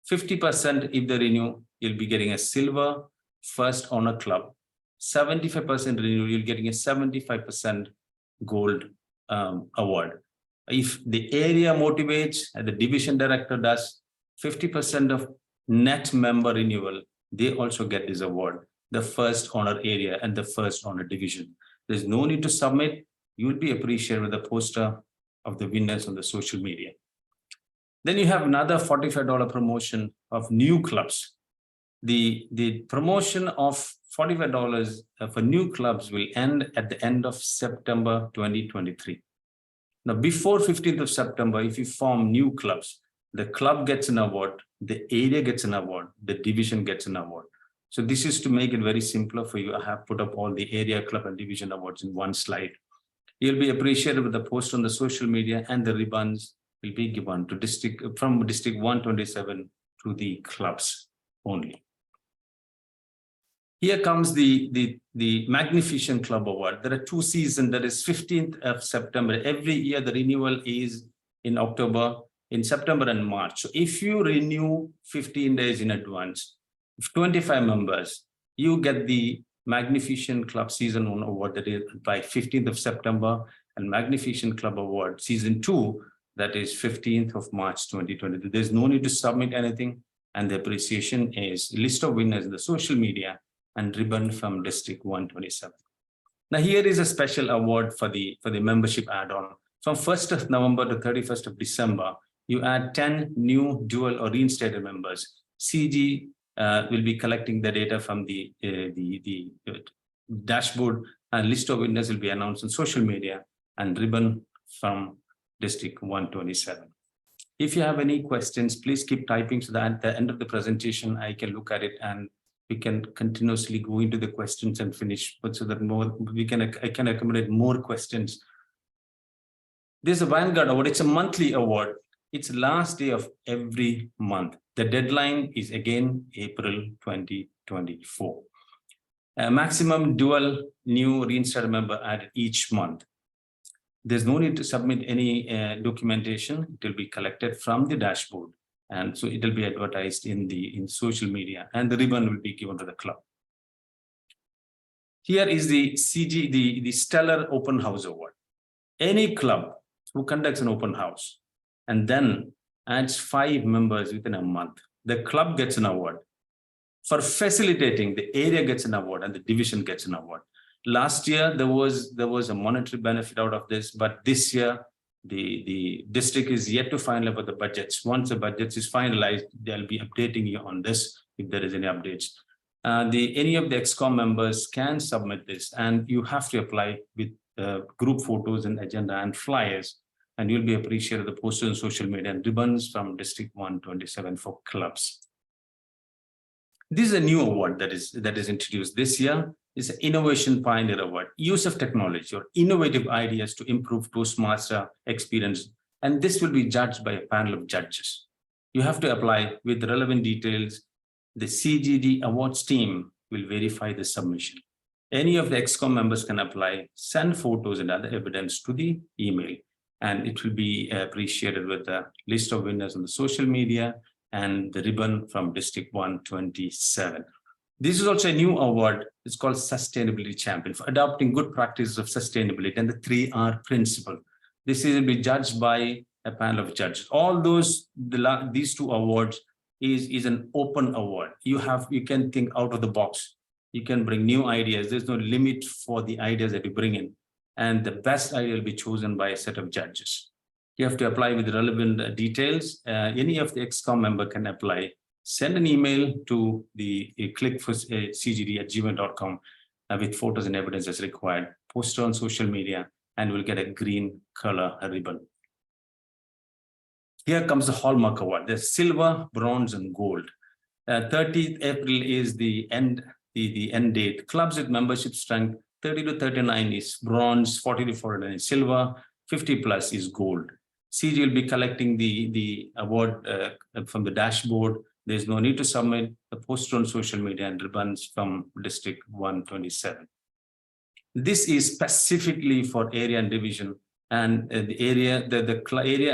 Speaker 9: 50% if they renew, you'll be getting a silver first honor club. 75% renew, you're getting a 75% gold award. If the area motivates and the division director does 50% of net member renewal, they also get this award, the first honor area and the first honor division. There's no need to submit. You will be appreciated with the poster of the winners on the social media. Then you have another $45 promotion of new clubs. The promotion of $45 for new clubs will end at the end of September 2023. Now, before 15th of September, if you form new clubs, the club gets an award, the area gets an award, the division gets an award. So this is to make it very simpler for you. I have put up all the area, club, and division awards in one slide. You'll be appreciated with the post on the social media, and the ribbons will be given to from District 127 to the clubs only. Here comes the Magnificent Club Award. There are 2 seasons, that is 15th of September. Every year the renewal is in October, in September and March. So if you renew 15 days in advance, 25 members, you get the Magnificent Club Season 1 Award, that is by 15th of September, and Magnificent Club Award Season 2, that is 15th of March 2022. There's no need to submit anything, and the appreciation is list of winners in the social media and ribbon from District 127. Now here is a special award for the membership add-on. From 1st of November to 31st of December, you add 10 new dual or reinstated members. CG will be collecting the data from the dashboard, and list of winners will be announced on social media, and ribbon from District 127. If you have any questions, please keep typing so that at the end of the presentation, I can look at it and we can continuously go into the questions and finish, but so that I can accommodate more questions. This is a Vanguard Award. It's a monthly award. It's the last day of every month. The deadline is again April 2024. Maximum dual new reinstated member added each month. There's no need to submit any documentation. It will be collected from the dashboard, and so it will be advertised in social media, and the ribbon will be given to the club. Here is the CG, the Stellar Open House Award. Any club who conducts an open house and then adds 5 members within a month, the club gets an award. For facilitating, the area gets an award and the division gets an award. Last year, there was a monetary benefit out of this, but this year, the district is yet to finalize about the budgets. Once the budgets is finalized, they'll be updating you on this if there is any updates. Any of the ExCom members can submit this, and you have to apply with group photos and agenda and flyers, and you'll be appreciated the posters on social media and ribbons from District 127 for clubs. This is a new award that is introduced this year. It's an Innovation Pioneer Award, use of technology or innovative ideas to improve Toastmaster experience. And this will be judged by a panel of judges. You have to apply with relevant details. The CGD awards team will verify the submission. Any of the ExCom members can apply, send photos and other evidence to the email, and it will be appreciated with a list of winners on the social media and the ribbon from District 127. This is also a new award. It's called Sustainability Champion for adopting good practices of sustainability and the 3R principle. This will be judged by a panel of judges. All these two awards is an open award. You can think out of the box. You can bring new ideas. There's no limit for the ideas that you bring in. And the best idea will be chosen by a set of judges. You have to apply with relevant details. Any of the ExCom member can apply. Send an email to the click4cgd@gmail.com with photos and evidence as required. Post it on social media and we'll get a green color ribbon. Here comes the Hallmark Award. There's silver, bronze, and gold. 30th April is the end date. Clubs with membership strength 30 to 39 is bronze, 40 to 49 is silver, 50 plus is gold. CG will be collecting the award from the dashboard. There's no need to submit the poster on social media and ribbons from District 127. This is specifically for area and division, and the area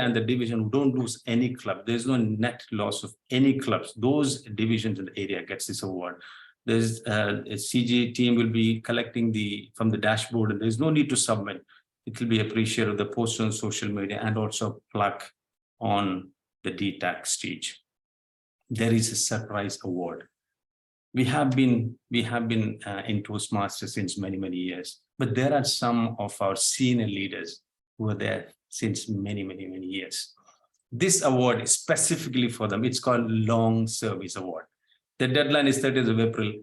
Speaker 9: and the division don't lose any club. There's no net loss of any clubs. Those divisions in the area gets this award. There's a CG team will be collecting from the dashboard, and there's no need to submit. It will be appreciated the poster on social media and also plug on the DTAC stage. There is a surprise award. We have been in Toastmasters since many years, but there are some of our senior leaders who are there since many years. This award is specifically for them. It's called Long Service Award. The deadline is 30th of April.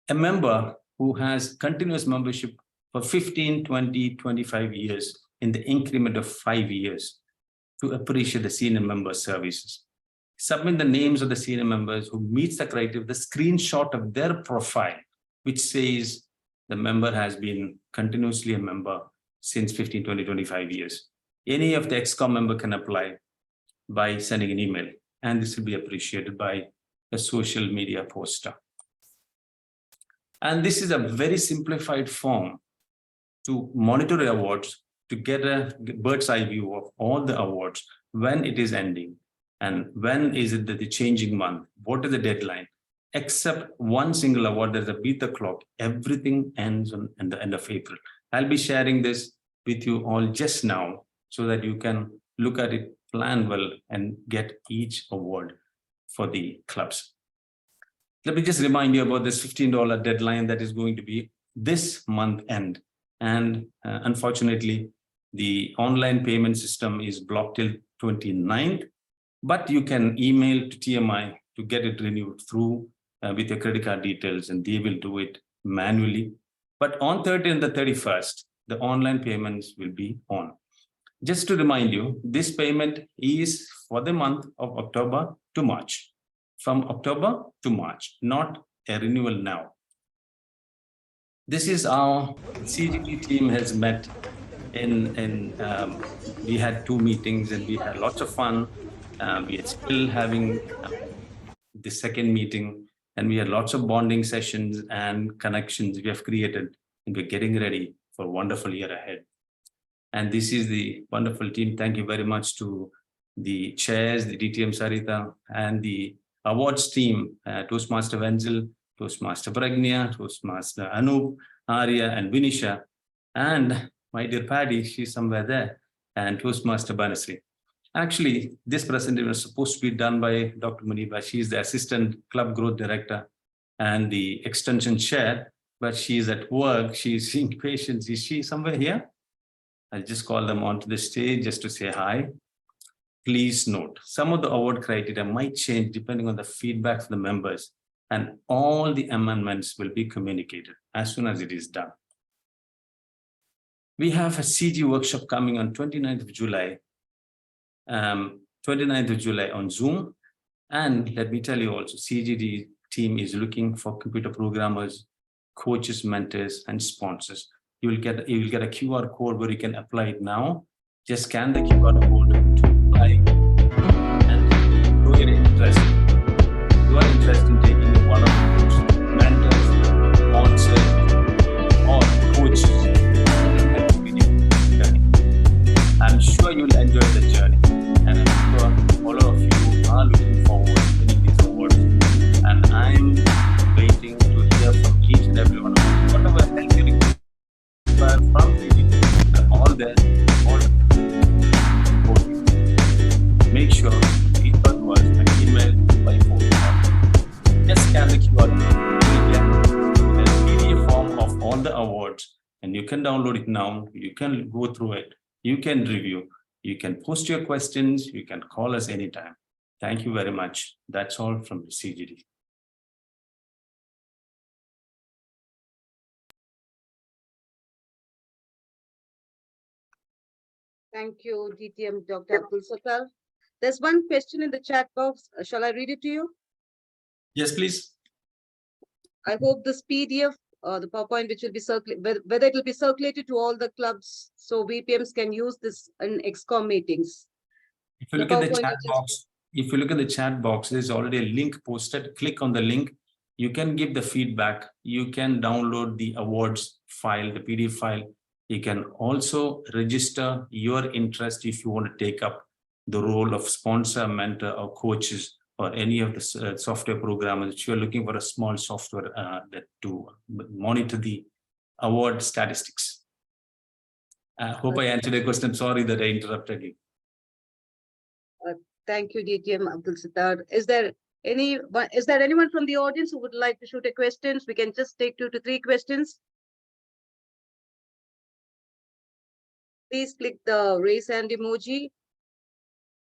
Speaker 9: A member who has continuous membership for 15, 20, 25 years in the increment of 5 years to appreciate the senior member services. Submit the names of the senior members who meets the criteria, the screenshot of their profile, which says the member has been continuously a member since 15, 20, 25 years. Any of the ExCom member can apply by sending an email, and this will be appreciated by a social media poster. And this is a very simplified form to monitor awards, to get a bird's eye view of all the awards, when it is ending, and when is it the changing month, what is the deadline. Except one single award, there's a beat the clock. Everything ends at the end of April. I'll be sharing this with you all just now so that you can look at it, plan well, and get each award for the clubs. Let me just remind you about this $15 deadline that is going to be this month end. And unfortunately, the online payment system is blocked till 29th, but you can email to TMI to get it renewed through with your credit card details, and they will do it manually. But on 30th and the 31st, the online payments will be on. Just to remind you, this payment is for the month of October to March. From October to March, not a renewal now. This is our CGP team has met we had 2 meetings and we had lots of fun. We are still having the second meeting, and we had lots of bonding sessions and connections we have created, and we're getting ready for a wonderful year ahead. And this is the wonderful team. Thank you very much to the chairs, the DTM Sarita, and the awards team, Toastmaster Wenzel, Toastmaster Pragnya, Toastmaster Anup, Arya, and Vinisha, and my dear Paddy, she's somewhere there, and Toastmaster Banasri. Actually, this presentation was supposed to be done by Dr. Muniba. She's the Assistant Club Growth Director, and the extension chair, but she's at work. She's seeing patients. Is she somewhere here? I'll just call them onto the stage just to say hi. Please note, some of the award criteria might change depending on the feedback from the members, and all the amendments will be communicated as soon as it is done. We have a CG workshop coming on 29th of July, 29th of July on Zoom. And let me tell you also, CGD team is looking for computer programmers, coaches, mentors, and sponsors. You will get a QR code where you can apply it now. Just scan the QR code to apply and show your interest. You are interested in taking one of those mentors, sponsors, or coaches. I'm sure you'll enjoy the journey, and I'm sure all of you are looking forward to winning these awards. And I'm waiting to hear from each and every one of you. Whatever help you require from me, all there, all make sure you reach out to us and email by phone. Just scan the QR code. There's a PDF form of all the awards, and you can download it now. You can go through it. You can review, you can post your questions, you can call us anytime. Thank you very much. That's all from the CGD.
Speaker 5: Thank you, DTM Dr. Abdul Sattar. There's one question in the chat box. Shall I read it to you?
Speaker 9: Yes, please.
Speaker 5: I hope this PDF, the PowerPoint, which will be circulated, whether it will be circulated to all the clubs, so VPMs can use this in XCOM meetings.
Speaker 9: If you look at the chat box, there's already a link posted. Click on the link. You can give the feedback. You can download the awards file, the PDF file. You can also register your interest if you want to take up the role of sponsor, mentor, or coaches, or any of the software programmers. If you're looking for a small software to monitor the award statistics. I hope I answered your question. Sorry that I interrupted you.
Speaker 5: Thank you, DTM Abdul Sattar. Is there anyone from the audience who would like to shoot a question? We can just take 2 to 3 questions. Please click the raise hand emoji.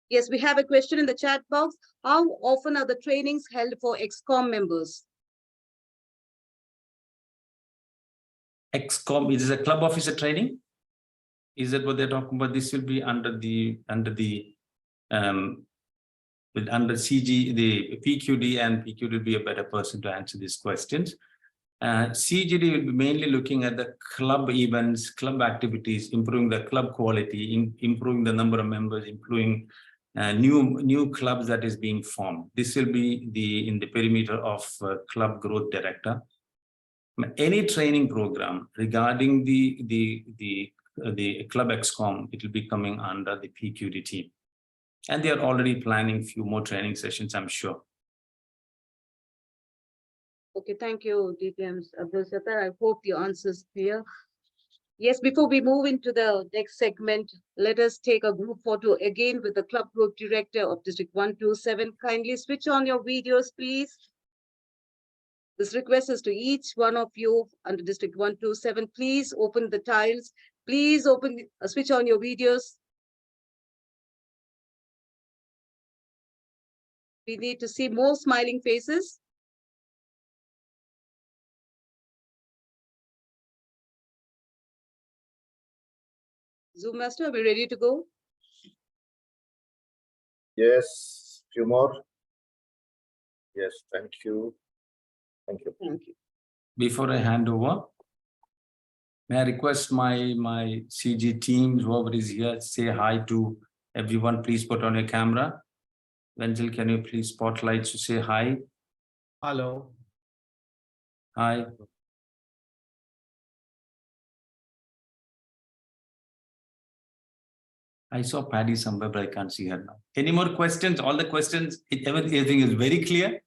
Speaker 5: Yes, we have a question in the chat box. How often are the trainings held for XCOM members?
Speaker 9: XCOM is a club officer training. Is that what they're talking about? This will be under CG, the PQD, and PQD will be a better person to answer these questions. CGD will be mainly looking at the club events, club activities, improving the club quality, improving the number of members, improving new clubs that is being formed. This will be in the perimeter of club growth director. Any training program regarding the club XCOM, it will be coming under the PQD team. And they are already planning a few more training sessions, I'm sure.
Speaker 5: Okay, thank you, DTM Abdul Sattar. I hope the answer is clear. Yes, before we move into the next segment, let us take a group photo again with the club group director of District 127. Kindly switch on your videos, please. This request is to each one of you under District 127. Please open the tiles. Please switch on your videos. We need to see more smiling faces. Zoom Master, are we ready to go?
Speaker 1: Yes, few more. Yes, thank you. Thank you.
Speaker 5: Thank you.
Speaker 9: Before I hand over, may I request my CG teams, whoever is here, say hi to everyone. Please put on your camera. Wenzel, can you please spotlight to say hi?
Speaker 10: Hello.
Speaker 9: Hi. I saw Patty somewhere, but I can't see her now. Any more questions? All the questions, everything is very clear.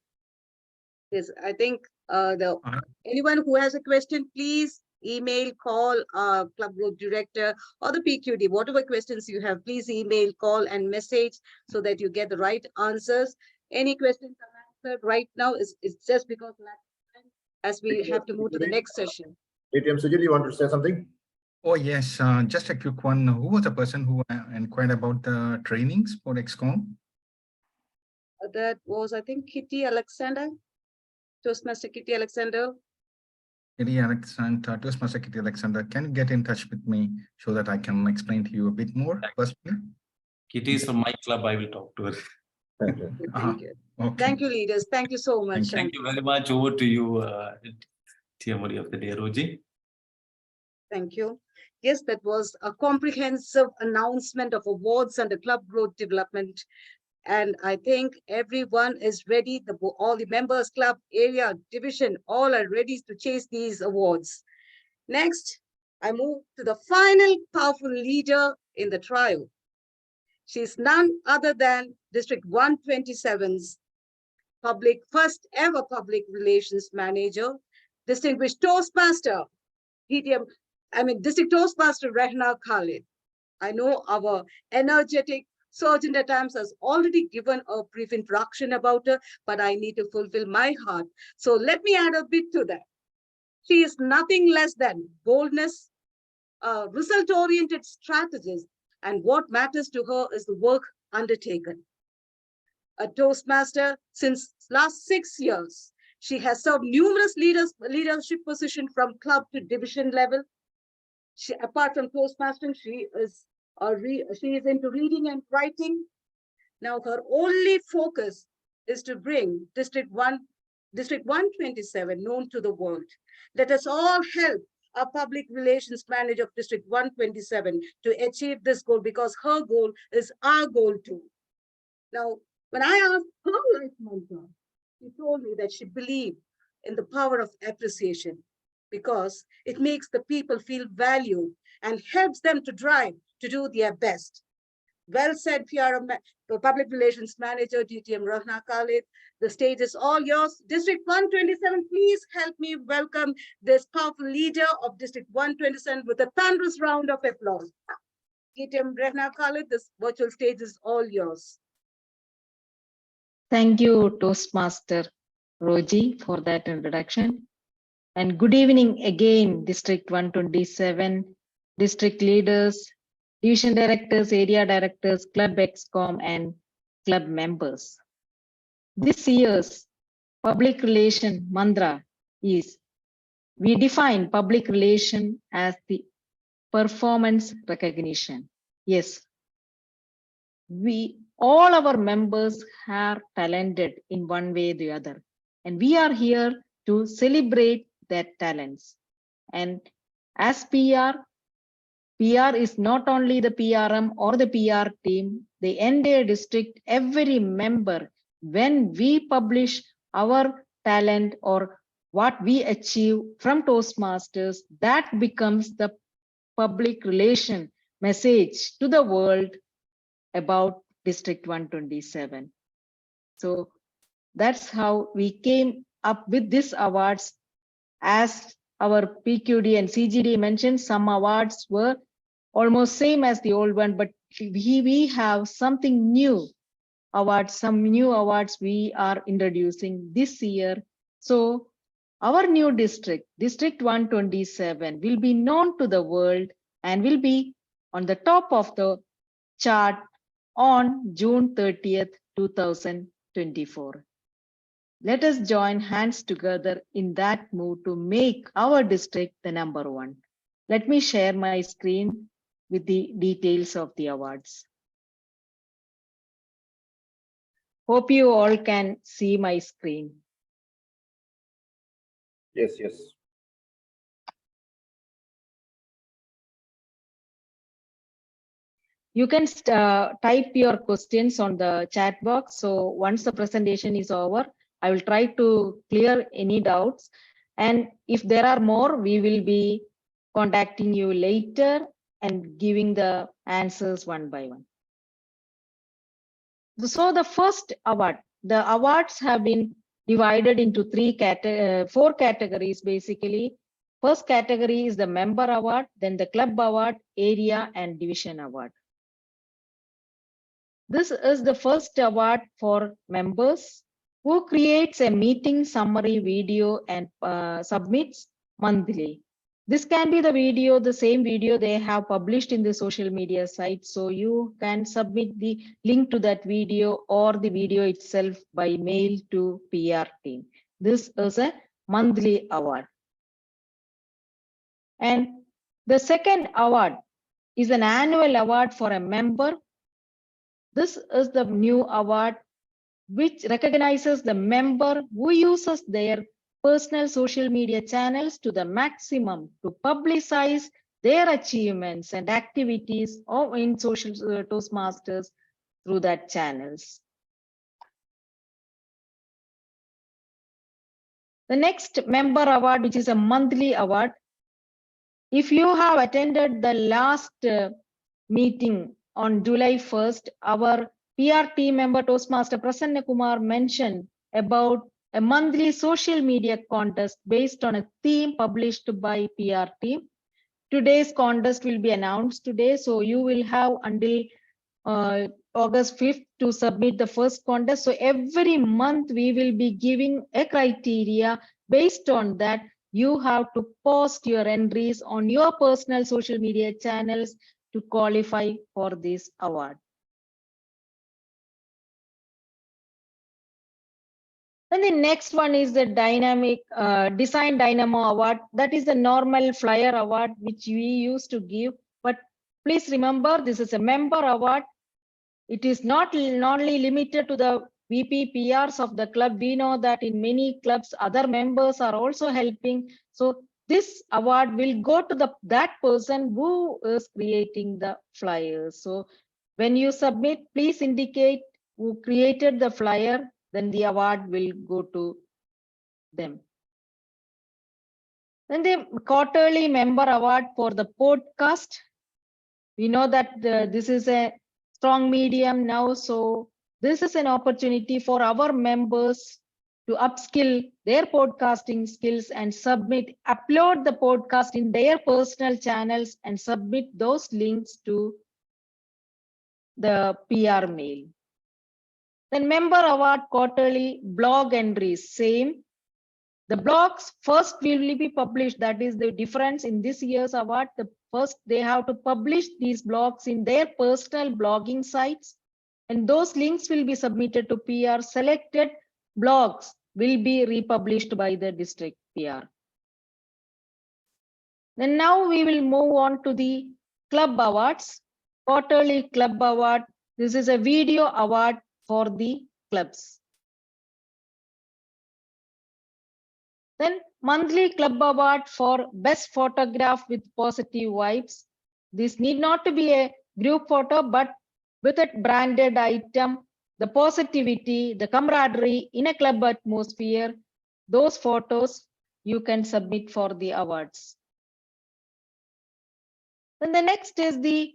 Speaker 5: Yes, I think anyone who has a question, please email, call our club group director or the PQD. Whatever questions you have, please email, call, and message so that you get the right answers. Any questions unanswered right now is just because as we have to move to the next session.
Speaker 1: ATM Sujit, you want to say something?
Speaker 6: Oh, yes, just a quick one. Who was the person who inquired about the trainings for XCOM?
Speaker 5: That was, I think, Kitty Alexander, Toastmaster Kitty Alexander.
Speaker 6: Kitty Alexander, Toastmaster Kitty Alexander, can you get in touch with me so that I can explain to you a bit more personally?
Speaker 9: Kitty is from my club. I will talk to her.
Speaker 5: Thank you.
Speaker 6: Okay.
Speaker 5: Thank you, leaders. Thank you so much.
Speaker 9: Thank you very much. Over to you, Tiamuri of the day, Roji.
Speaker 5: Thank you. Yes, that was a comprehensive announcement of awards under club growth development. And I think everyone is ready. All the members, club, area, division, all are ready to chase these awards. Next, I move to the final powerful leader in the trio. She's none other than District 127's first ever public relations manager, distinguished Toastmaster, District Toastmaster Rehna Khalid. I know our energetic Sergeant at Arms has already given a brief introduction about her, but I need to fulfill my heart. So let me add a bit to that. She is nothing less than boldness, result-oriented strategist, and what matters to her is the work undertaken. A Toastmaster since last 6 years, she has served numerous leadership positions from club to division level. Apart from Toastmastering, she is into reading and writing. Now her only focus is to bring District 127 known to the world. Let us all help our public relations manager of District 127 to achieve this goal, because her goal is our goal too. Now, when I asked her life mantra, she told me that she believed in the power of appreciation, because it makes the people feel valued and helps them to drive to do their best. Well said, Public Relations Manager, DTM Rehna Khalid. The stage is all yours. District 127, please help me welcome this powerful leader of District 127 with a thunderous round of applause. DTM Rehna Khalid, this virtual stage is all yours.
Speaker 3: Thank you, Toastmaster Roji, for that introduction. And good evening again, District 127, district leaders, division directors, area directors, club XCOM, and club members. This year's public relation mantra is, we define public relation as the performance recognition. Yes, all our members are talented in one way or the other, and we are here to celebrate their talents. And as PR is not only the PRM or the PR team, the entire district, every member, when we publish our talent or what we achieve from Toastmasters, that becomes the public relation message to the world about District 127. So that's how we came up with these awards. As our PQD and CGD mentioned, some awards were almost same as the old one, but we have something new awards, some new awards we are introducing this year. So our new district, District 127, will be known to the world and will be on the top of the chart on June 30th, 2024. Let us join hands together in that move to make our district the #1. Let me share my screen with the details of the awards. Hope you all can see my screen.
Speaker 1: Yes.
Speaker 3: You can type your questions on the chat box. So once the presentation is over, I will try to clear any doubts. And if there are more, we will be contacting you later and giving the answers one by one. So the first award, the awards have been divided into 4 categories basically. First category is the member award, then the club award, area and division award. This is the first award for members. who creates a meeting summary video and submits monthly. This can be the video, the same video they have published in the social media site. So you can submit the link to that video or the video itself by mail to PR team. This is a monthly award. And the second award is an annual award for a member. This is the new award which recognizes the member who uses their personal social media channels to the maximum to publicize their achievements and activities in social Toastmasters through that channels. The next member award, which is a monthly award. If you have attended the last meeting on July 1st, our PR team member Toastmaster Prasanna Kumar mentioned about a monthly social media contest based on a theme published by PR team. Today's contest will be announced today, so you will have until August 5th to submit the first contest. So every month we will be giving a criteria. Based on that, you have to post your entries on your personal social media channels to qualify for this award. And the next one is the dynamic design dynamo award. That is the normal flyer award which we used to give, but please remember this is a member award. It is not only limited to the VP PRs of the club. We know that in many clubs other members are also helping. So this award will go to that person who is creating the flyers. So when you submit, please indicate who created the flyer, then the award will go to them. Then the quarterly member award for the podcast. We know that this is a strong medium now, so this is an opportunity for our members to upskill their podcasting skills and upload the podcast in their personal channels and submit those links to the PR mail. Then member award quarterly blog entries, same. The blogs first will be published. That is the difference in this year's award. First, they have to publish these blogs in their personal blogging sites, and those links will be submitted to PR. Selected blogs will be republished by the district PR. Then now we will move on to the club awards. Quarterly club award. This is a video award for the clubs. Then monthly club award for best photograph with positive vibes. This need not to be a group photo, but with a branded item, the positivity, the camaraderie in a club atmosphere, those photos you can submit for the awards. Then the next is the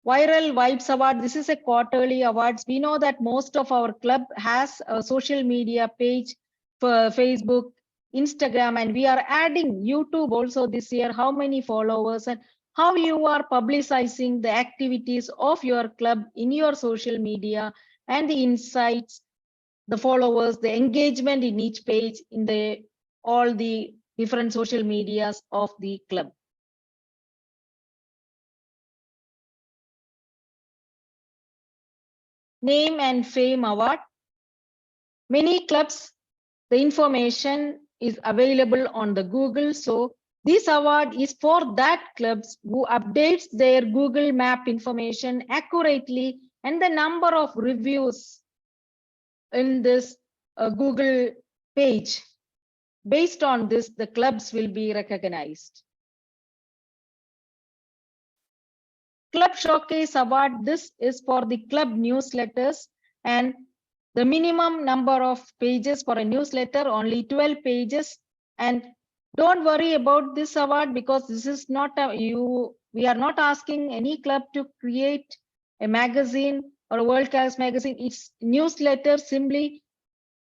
Speaker 3: Viral Vibes Award. This is a quarterly awards. We know that most of our club has a social media page for Facebook, Instagram, and we are adding YouTube also this year. How many followers and how you are publicizing the activities of your club in your social media and the insights, the followers, the engagement in each page in all the different social medias of the club. Name and Fame Award. Many clubs, the information is available on the Google. So this award is for that clubs who updates their Google Map information accurately, and the number of reviews in this Google page. Based on this, the clubs will be recognized. Club Showcase Award. This is for the club newsletters, and the minimum number of pages for a newsletter, only 12 pages. And don't worry about this award because this is not we are not asking any club to create a magazine or a world-class magazine. It's newsletter simply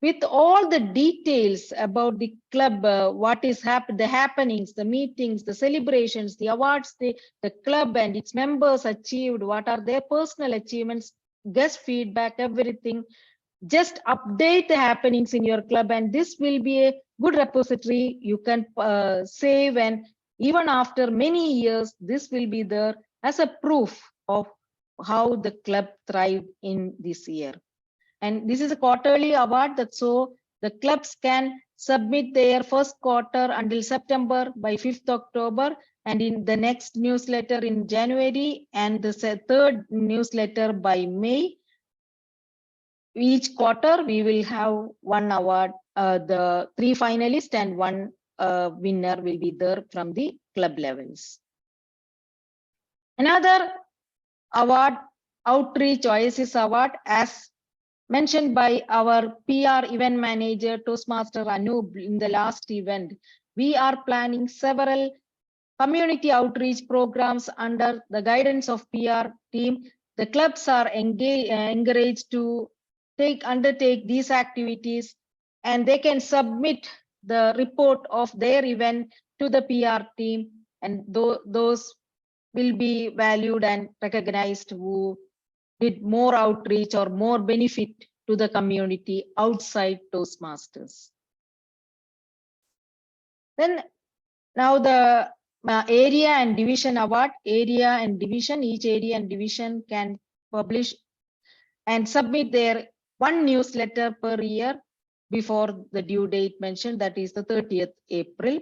Speaker 3: with all the details about the club, what is the happenings, the meetings, the celebrations, the awards the club and its members achieved, what are their personal achievements, guest feedback, everything. just update the happenings in your club, and this will be a good repository you can save, and even after many years this will be there as a proof of how the club thrived in this year. And this is a quarterly award, that so the clubs can submit their first quarter until September by 5th October, and in the next newsletter in January, and the third newsletter by May. Each quarter we will have one award, the 3 finalists and one winner will be there from the club levels. Another award, Outreach Oasis Award, as mentioned by our PR event manager, Toastmaster Anoop, in the last event. We are planning several community outreach programs under the guidance of PR team. The clubs are encouraged to undertake these activities, and they can submit the report of their event to the PR team, and those will be valued and recognized who did more outreach or more benefit to the community outside Toastmasters. Then now the area and division award, area and division, each area and division can publish and submit their one newsletter per year before the due date mentioned, that is the 30th April.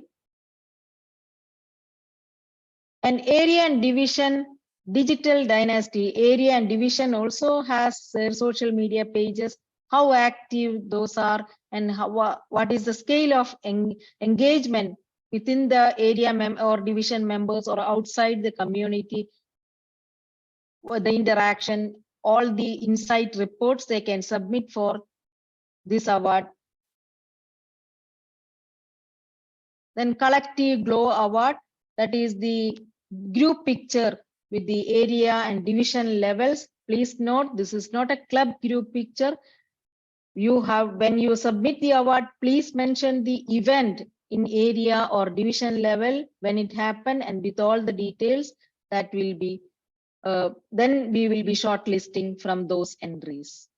Speaker 3: And area and division digital dynasty, area and division also has their social media pages, how active those are, and how, what is the scale of engagement within the area or division members or outside the community, or the interaction, all the insight reports they can submit for this award. Then collective glow award, that is the group picture with the area and division levels. Please note, this is not a club group picture. You have, when you submit the award, please mention the event in area or division level when it happened, and with all the details. That will be then we will be shortlisting from those entries.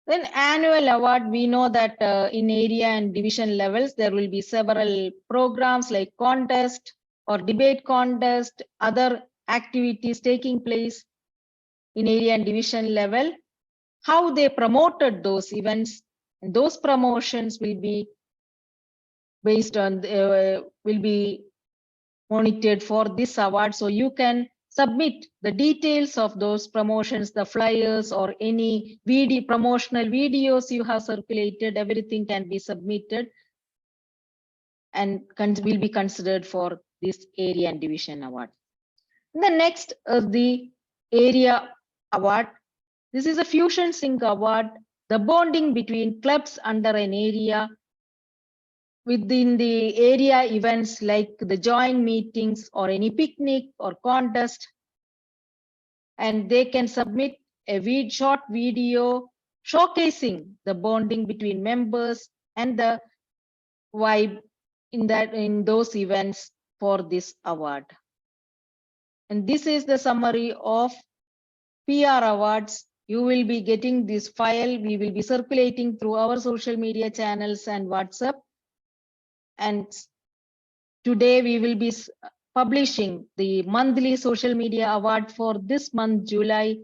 Speaker 3: Then annual award, we know that in area and division levels there will be several programs like contest or debate contest, other activities taking place in area and division level. How they promoted those events, and those promotions will be based on will be monitored for this award. So you can submit the details of those promotions, the flyers or any promotional videos you have circulated, everything can be submitted and will be considered for this area and division award. The next is the area award. This is a Fusion Sync award, the bonding between clubs under an area within the area events like the joint meetings or any picnic or contest, and they can submit a short video showcasing the bonding between members and the vibe in those events for this award. And this is the summary of PR awards. You will be getting this file. We will be circulating through our social media channels and WhatsApp. And today we will be publishing the monthly social media award for this month, July.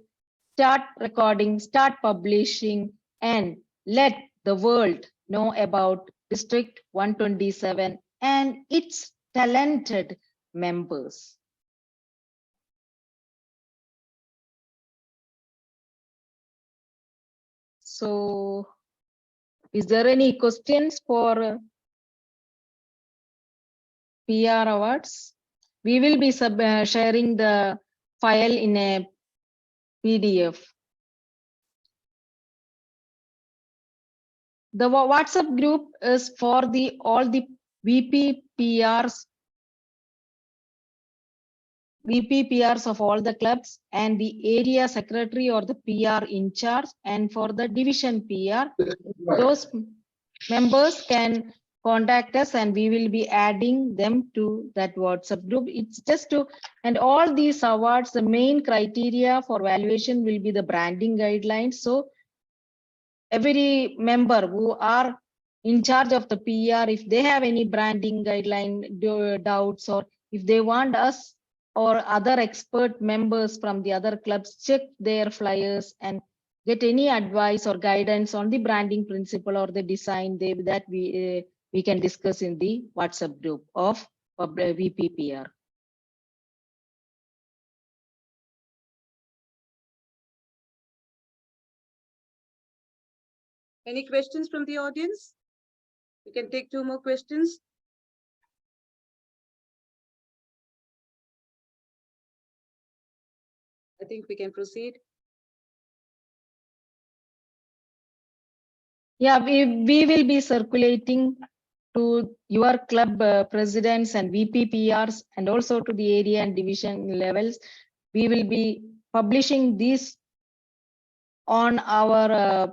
Speaker 3: Start recording, start publishing, and let the world know about District 127 and its talented members. So, is there any questions for PR awards? We will be sharing the file in a PDF. The WhatsApp group is for all the VP PRs of all the clubs, and the area secretary or the PR in charge, and for the division PR, those members can contact us and we will be adding them to that WhatsApp group. It's just to, and all these awards, the main criteria for valuation will be the branding guidelines. So every member who are in charge of the PR, if they have any branding guideline doubts, or if they want us or other expert members from the other clubs, check their flyers and get any advice or guidance on the branding principle or the design that we can discuss in the WhatsApp group of VPPR.
Speaker 5: Any questions from the audience? We can take 2 more questions. I think we can proceed.
Speaker 3: Yeah, we will be circulating to your club presidents and VPPRs and also to the area and division levels. We will be publishing this on our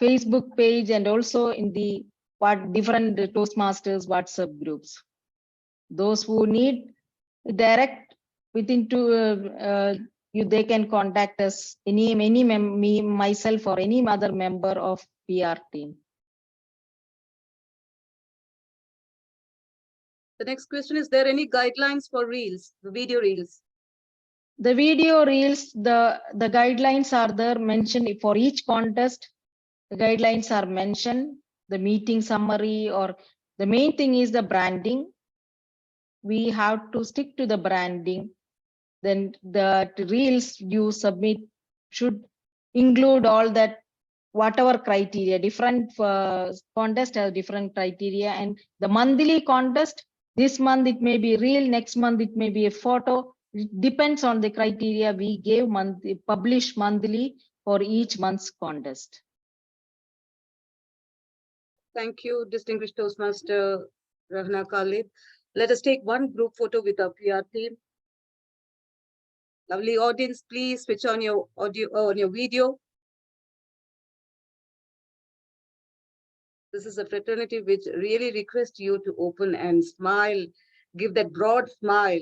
Speaker 3: Facebook page and also in the different Toastmasters WhatsApp groups. Those who need direct within they can contact us, me, myself, or any other member of PR team.
Speaker 5: The next question is there any guidelines for reels, the video reels?
Speaker 3: The video reels, the guidelines are there mentioned for each contest. The guidelines are mentioned, the meeting summary, or the main thing is the branding. We have to stick to the branding. Then the reels you submit should include all that, whatever criteria. Different contest has different criteria, and the monthly contest, this month it may be reel, next month it may be a photo. It depends on the criteria we gave publish monthly for each month's contest.
Speaker 5: Thank you, distinguished Toastmaster Rahna Khalid. Let us take one group photo with our PR team. Lovely audience, please switch on your audio on your video. This is a fraternity which really requests you to open and smile, give that broad smile.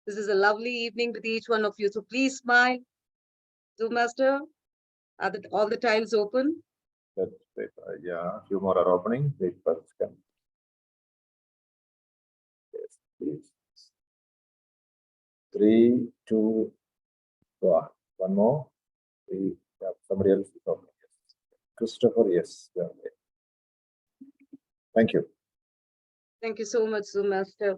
Speaker 5: This is a lovely evening with each one of you, so please smile. Zoom Master, are all the tiles open?
Speaker 1: That's great. Yeah, a few more are opening. Wait for a second. Yes, please. 3, 2, 1. One more. Yeah, somebody else is opening. Yes. Christopher, yes. Yeah. Thank you.
Speaker 5: Thank you so much, Zoom Master.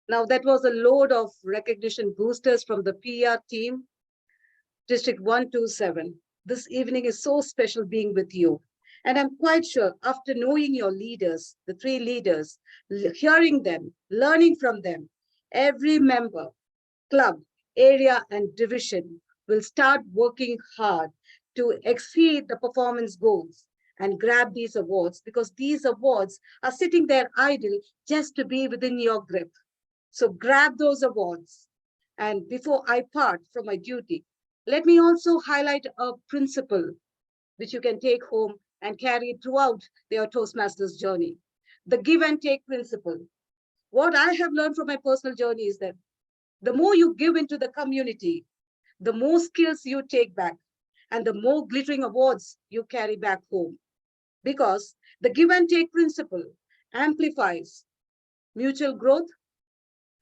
Speaker 5: Now that was a load of recognition boosters from the PR team, District 127. This evening is so special being with you. And I'm quite sure after knowing your leaders, the 3 leaders, hearing them, learning from them, every member, club, area, and division will start working hard to exceed the performance goals and grab these awards, because these awards are sitting there idle just to be within your grip. So grab those awards. And before I part from my duty, let me also highlight a principle which you can take home and carry throughout your Toastmasters journey. The give and take principle. What I have learned from my personal journey is that the more you give into the community, the more skills you take back and the more glittering awards you carry back home. Because the give and take principle amplifies mutual growth,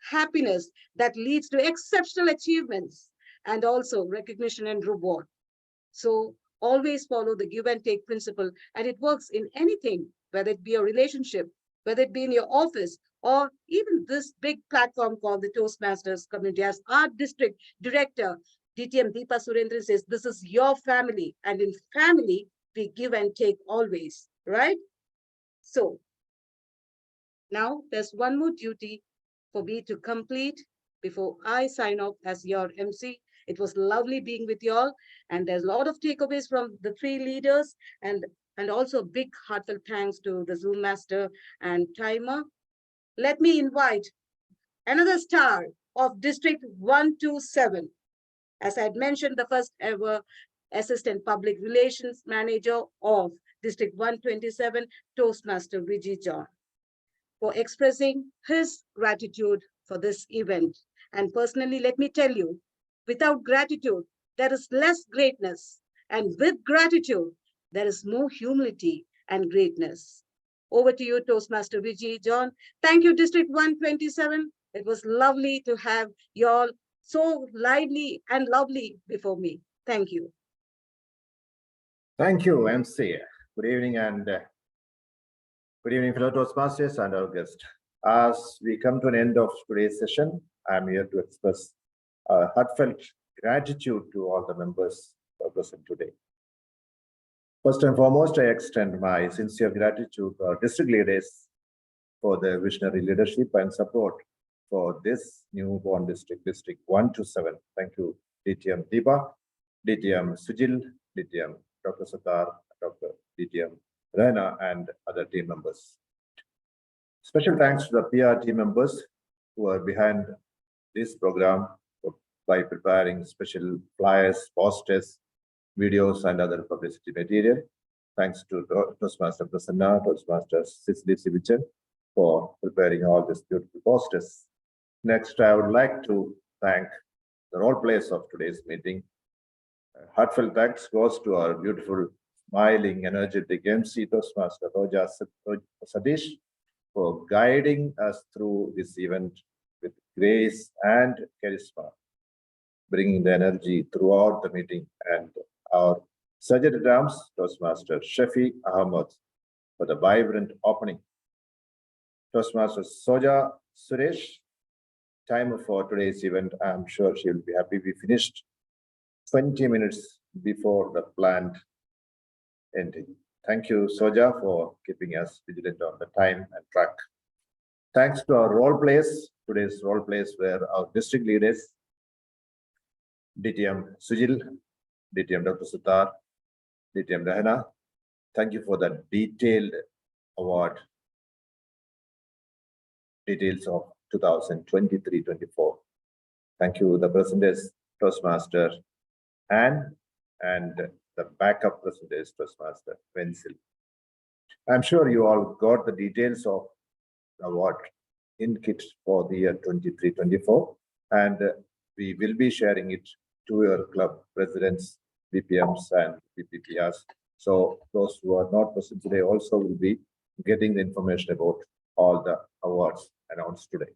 Speaker 5: happiness that leads to exceptional achievements, and also recognition and reward. So always follow the give and take principle, and it works in anything, whether it be a relationship, whether it be in your office, or even this big platform called the Toastmasters community. As our district director, DTM Deepa Surendran says, this is your family, and in family, we give and take always, right? So now there's one more duty for me to complete before I sign off as your MC. It was lovely being with you all, and there's a lot of takeaways from the 3 leaders, and also a big heartfelt thanks to the Zoom Master and Timer. Let me invite another star of District 127. As I had mentioned, the first ever Assistant Public Relations Manager of District 127, Toastmaster Vijay John, for expressing his gratitude for this event. And personally, let me tell you, without gratitude, there is less greatness. And with gratitude, there is more humility and greatness. Over to you, Toastmaster Vijay John. Thank you, District 127. It was lovely to have you all so lively and lovely before me. Thank you.
Speaker 1: Thank you, MC. Good evening and good evening, fellow Toastmasters and our guest. As we come to an end of today's session, I'm here to express heartfelt gratitude to all the members who are present today. First and foremost, I extend my sincere gratitude to our district leaders for their visionary leadership and support for this newborn district, District 127. Thank you, DTM Deepa, DTM Sujil, DTM Dr. Sattar, Dr. DTM Rana, and other team members. Special thanks to the PR team members who are behind this program by preparing special flyers, posters, videos, and other publicity material. Thanks to Toastmaster Prasanna, Toastmaster Cicely Sivichan for preparing all these beautiful posters. Next, I would like to thank the role players of today's meeting. Heartfelt thanks goes to our beautiful, smiling, energetic MC Toastmaster Roja Sadish for guiding us through this event with grace and charisma, bringing the energy throughout the meeting, and our Sergeant at Arms, Toastmaster Shafi Ahmed, for the vibrant opening. Toastmaster Soja Suresh, timer for today's event. I'm sure she will be happy. We finished 20 minutes before the planned ending. Thank you, Soja, for keeping us vigilant on the time and track. Thanks to our role players. Today's role players were our district leaders, DTM Sujil, DTM Dr. Sattar, DTM Rahana. Thank you for the detailed award details of 2023-24. Thank you, the presenters, Toastmaster Anne, and the backup presenters, Toastmaster Pencil. I'm sure you all got the details of the award in kit for the year 23-24, and we will be sharing it to your club presidents, BPMs, and BPPRs. So those who are not present today also will be getting the information about all the awards announced today.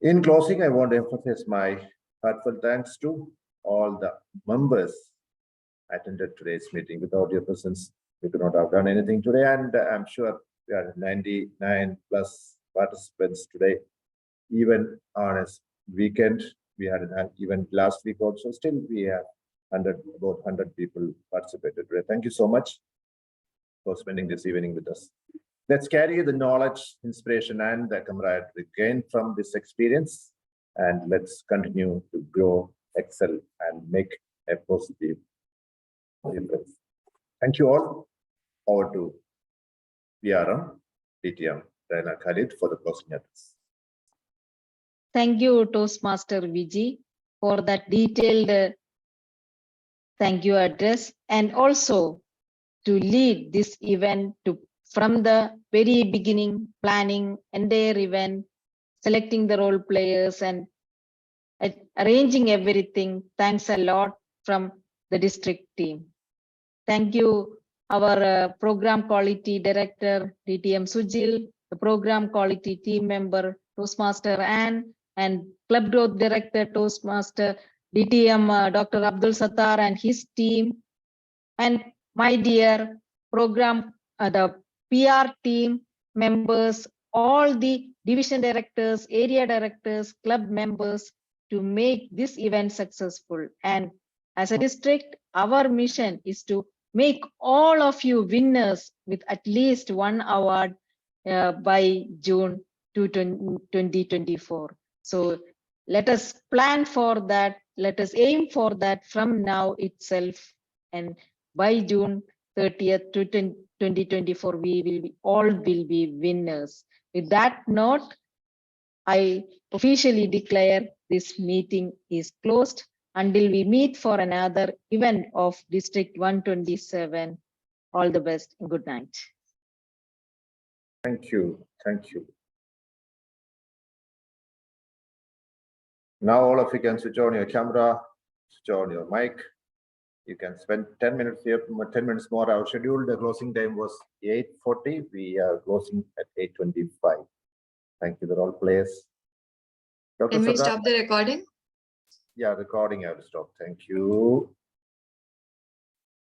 Speaker 1: In closing, I want to emphasize my heartfelt thanks to all the members attended today's meeting. Without your presence, we could not have done anything today, and I'm sure we had 99 plus participants today. Even on a weekend, we had an event last week also. Still, we have about 100 people participated today. Thank you so much for spending this evening with us. Let's carry the knowledge, inspiration, and the camaraderie gained from this experience, and let's continue to grow, excel, and make a positive difference. Thank you all. Over to PRM, DTM, Raina Khalid for the closing address.
Speaker 3: Thank you, Toastmaster Vijay, for that detailed thank you address, and also to lead this event from the very beginning, planning entire event, selecting the role players, and arranging everything. Thanks a lot from the district team. Thank you, our program quality director, DTM Sujil, the program quality team member, Toastmaster Anne, and club growth director, Toastmaster DTM Dr. Abdul Sattar and his team, and my dear program, the PR team members, all the division directors, area directors, club members, to make this event successful. And as a district, our mission is to make all of you winners with at least one award by June 2024. So let us plan for that. Let us aim for that from now itself. And by June 30th to 2024, all will be winners. With that note, I officially declare this meeting is closed. Until we meet for another event of District 127, all the best and good night.
Speaker 1: Thank you. Thank you. Now all of you can switch on your camera, switch on your mic. You can spend 10 minutes here, 10 minutes more. Our schedule, the closing time was 8:40. We are closing at 8:25. Thank you, the role players. Dr.
Speaker 10: Can we
Speaker 1: Sadar?
Speaker 10: stop the recording?
Speaker 1: Yeah, recording I have to stop. Thank you.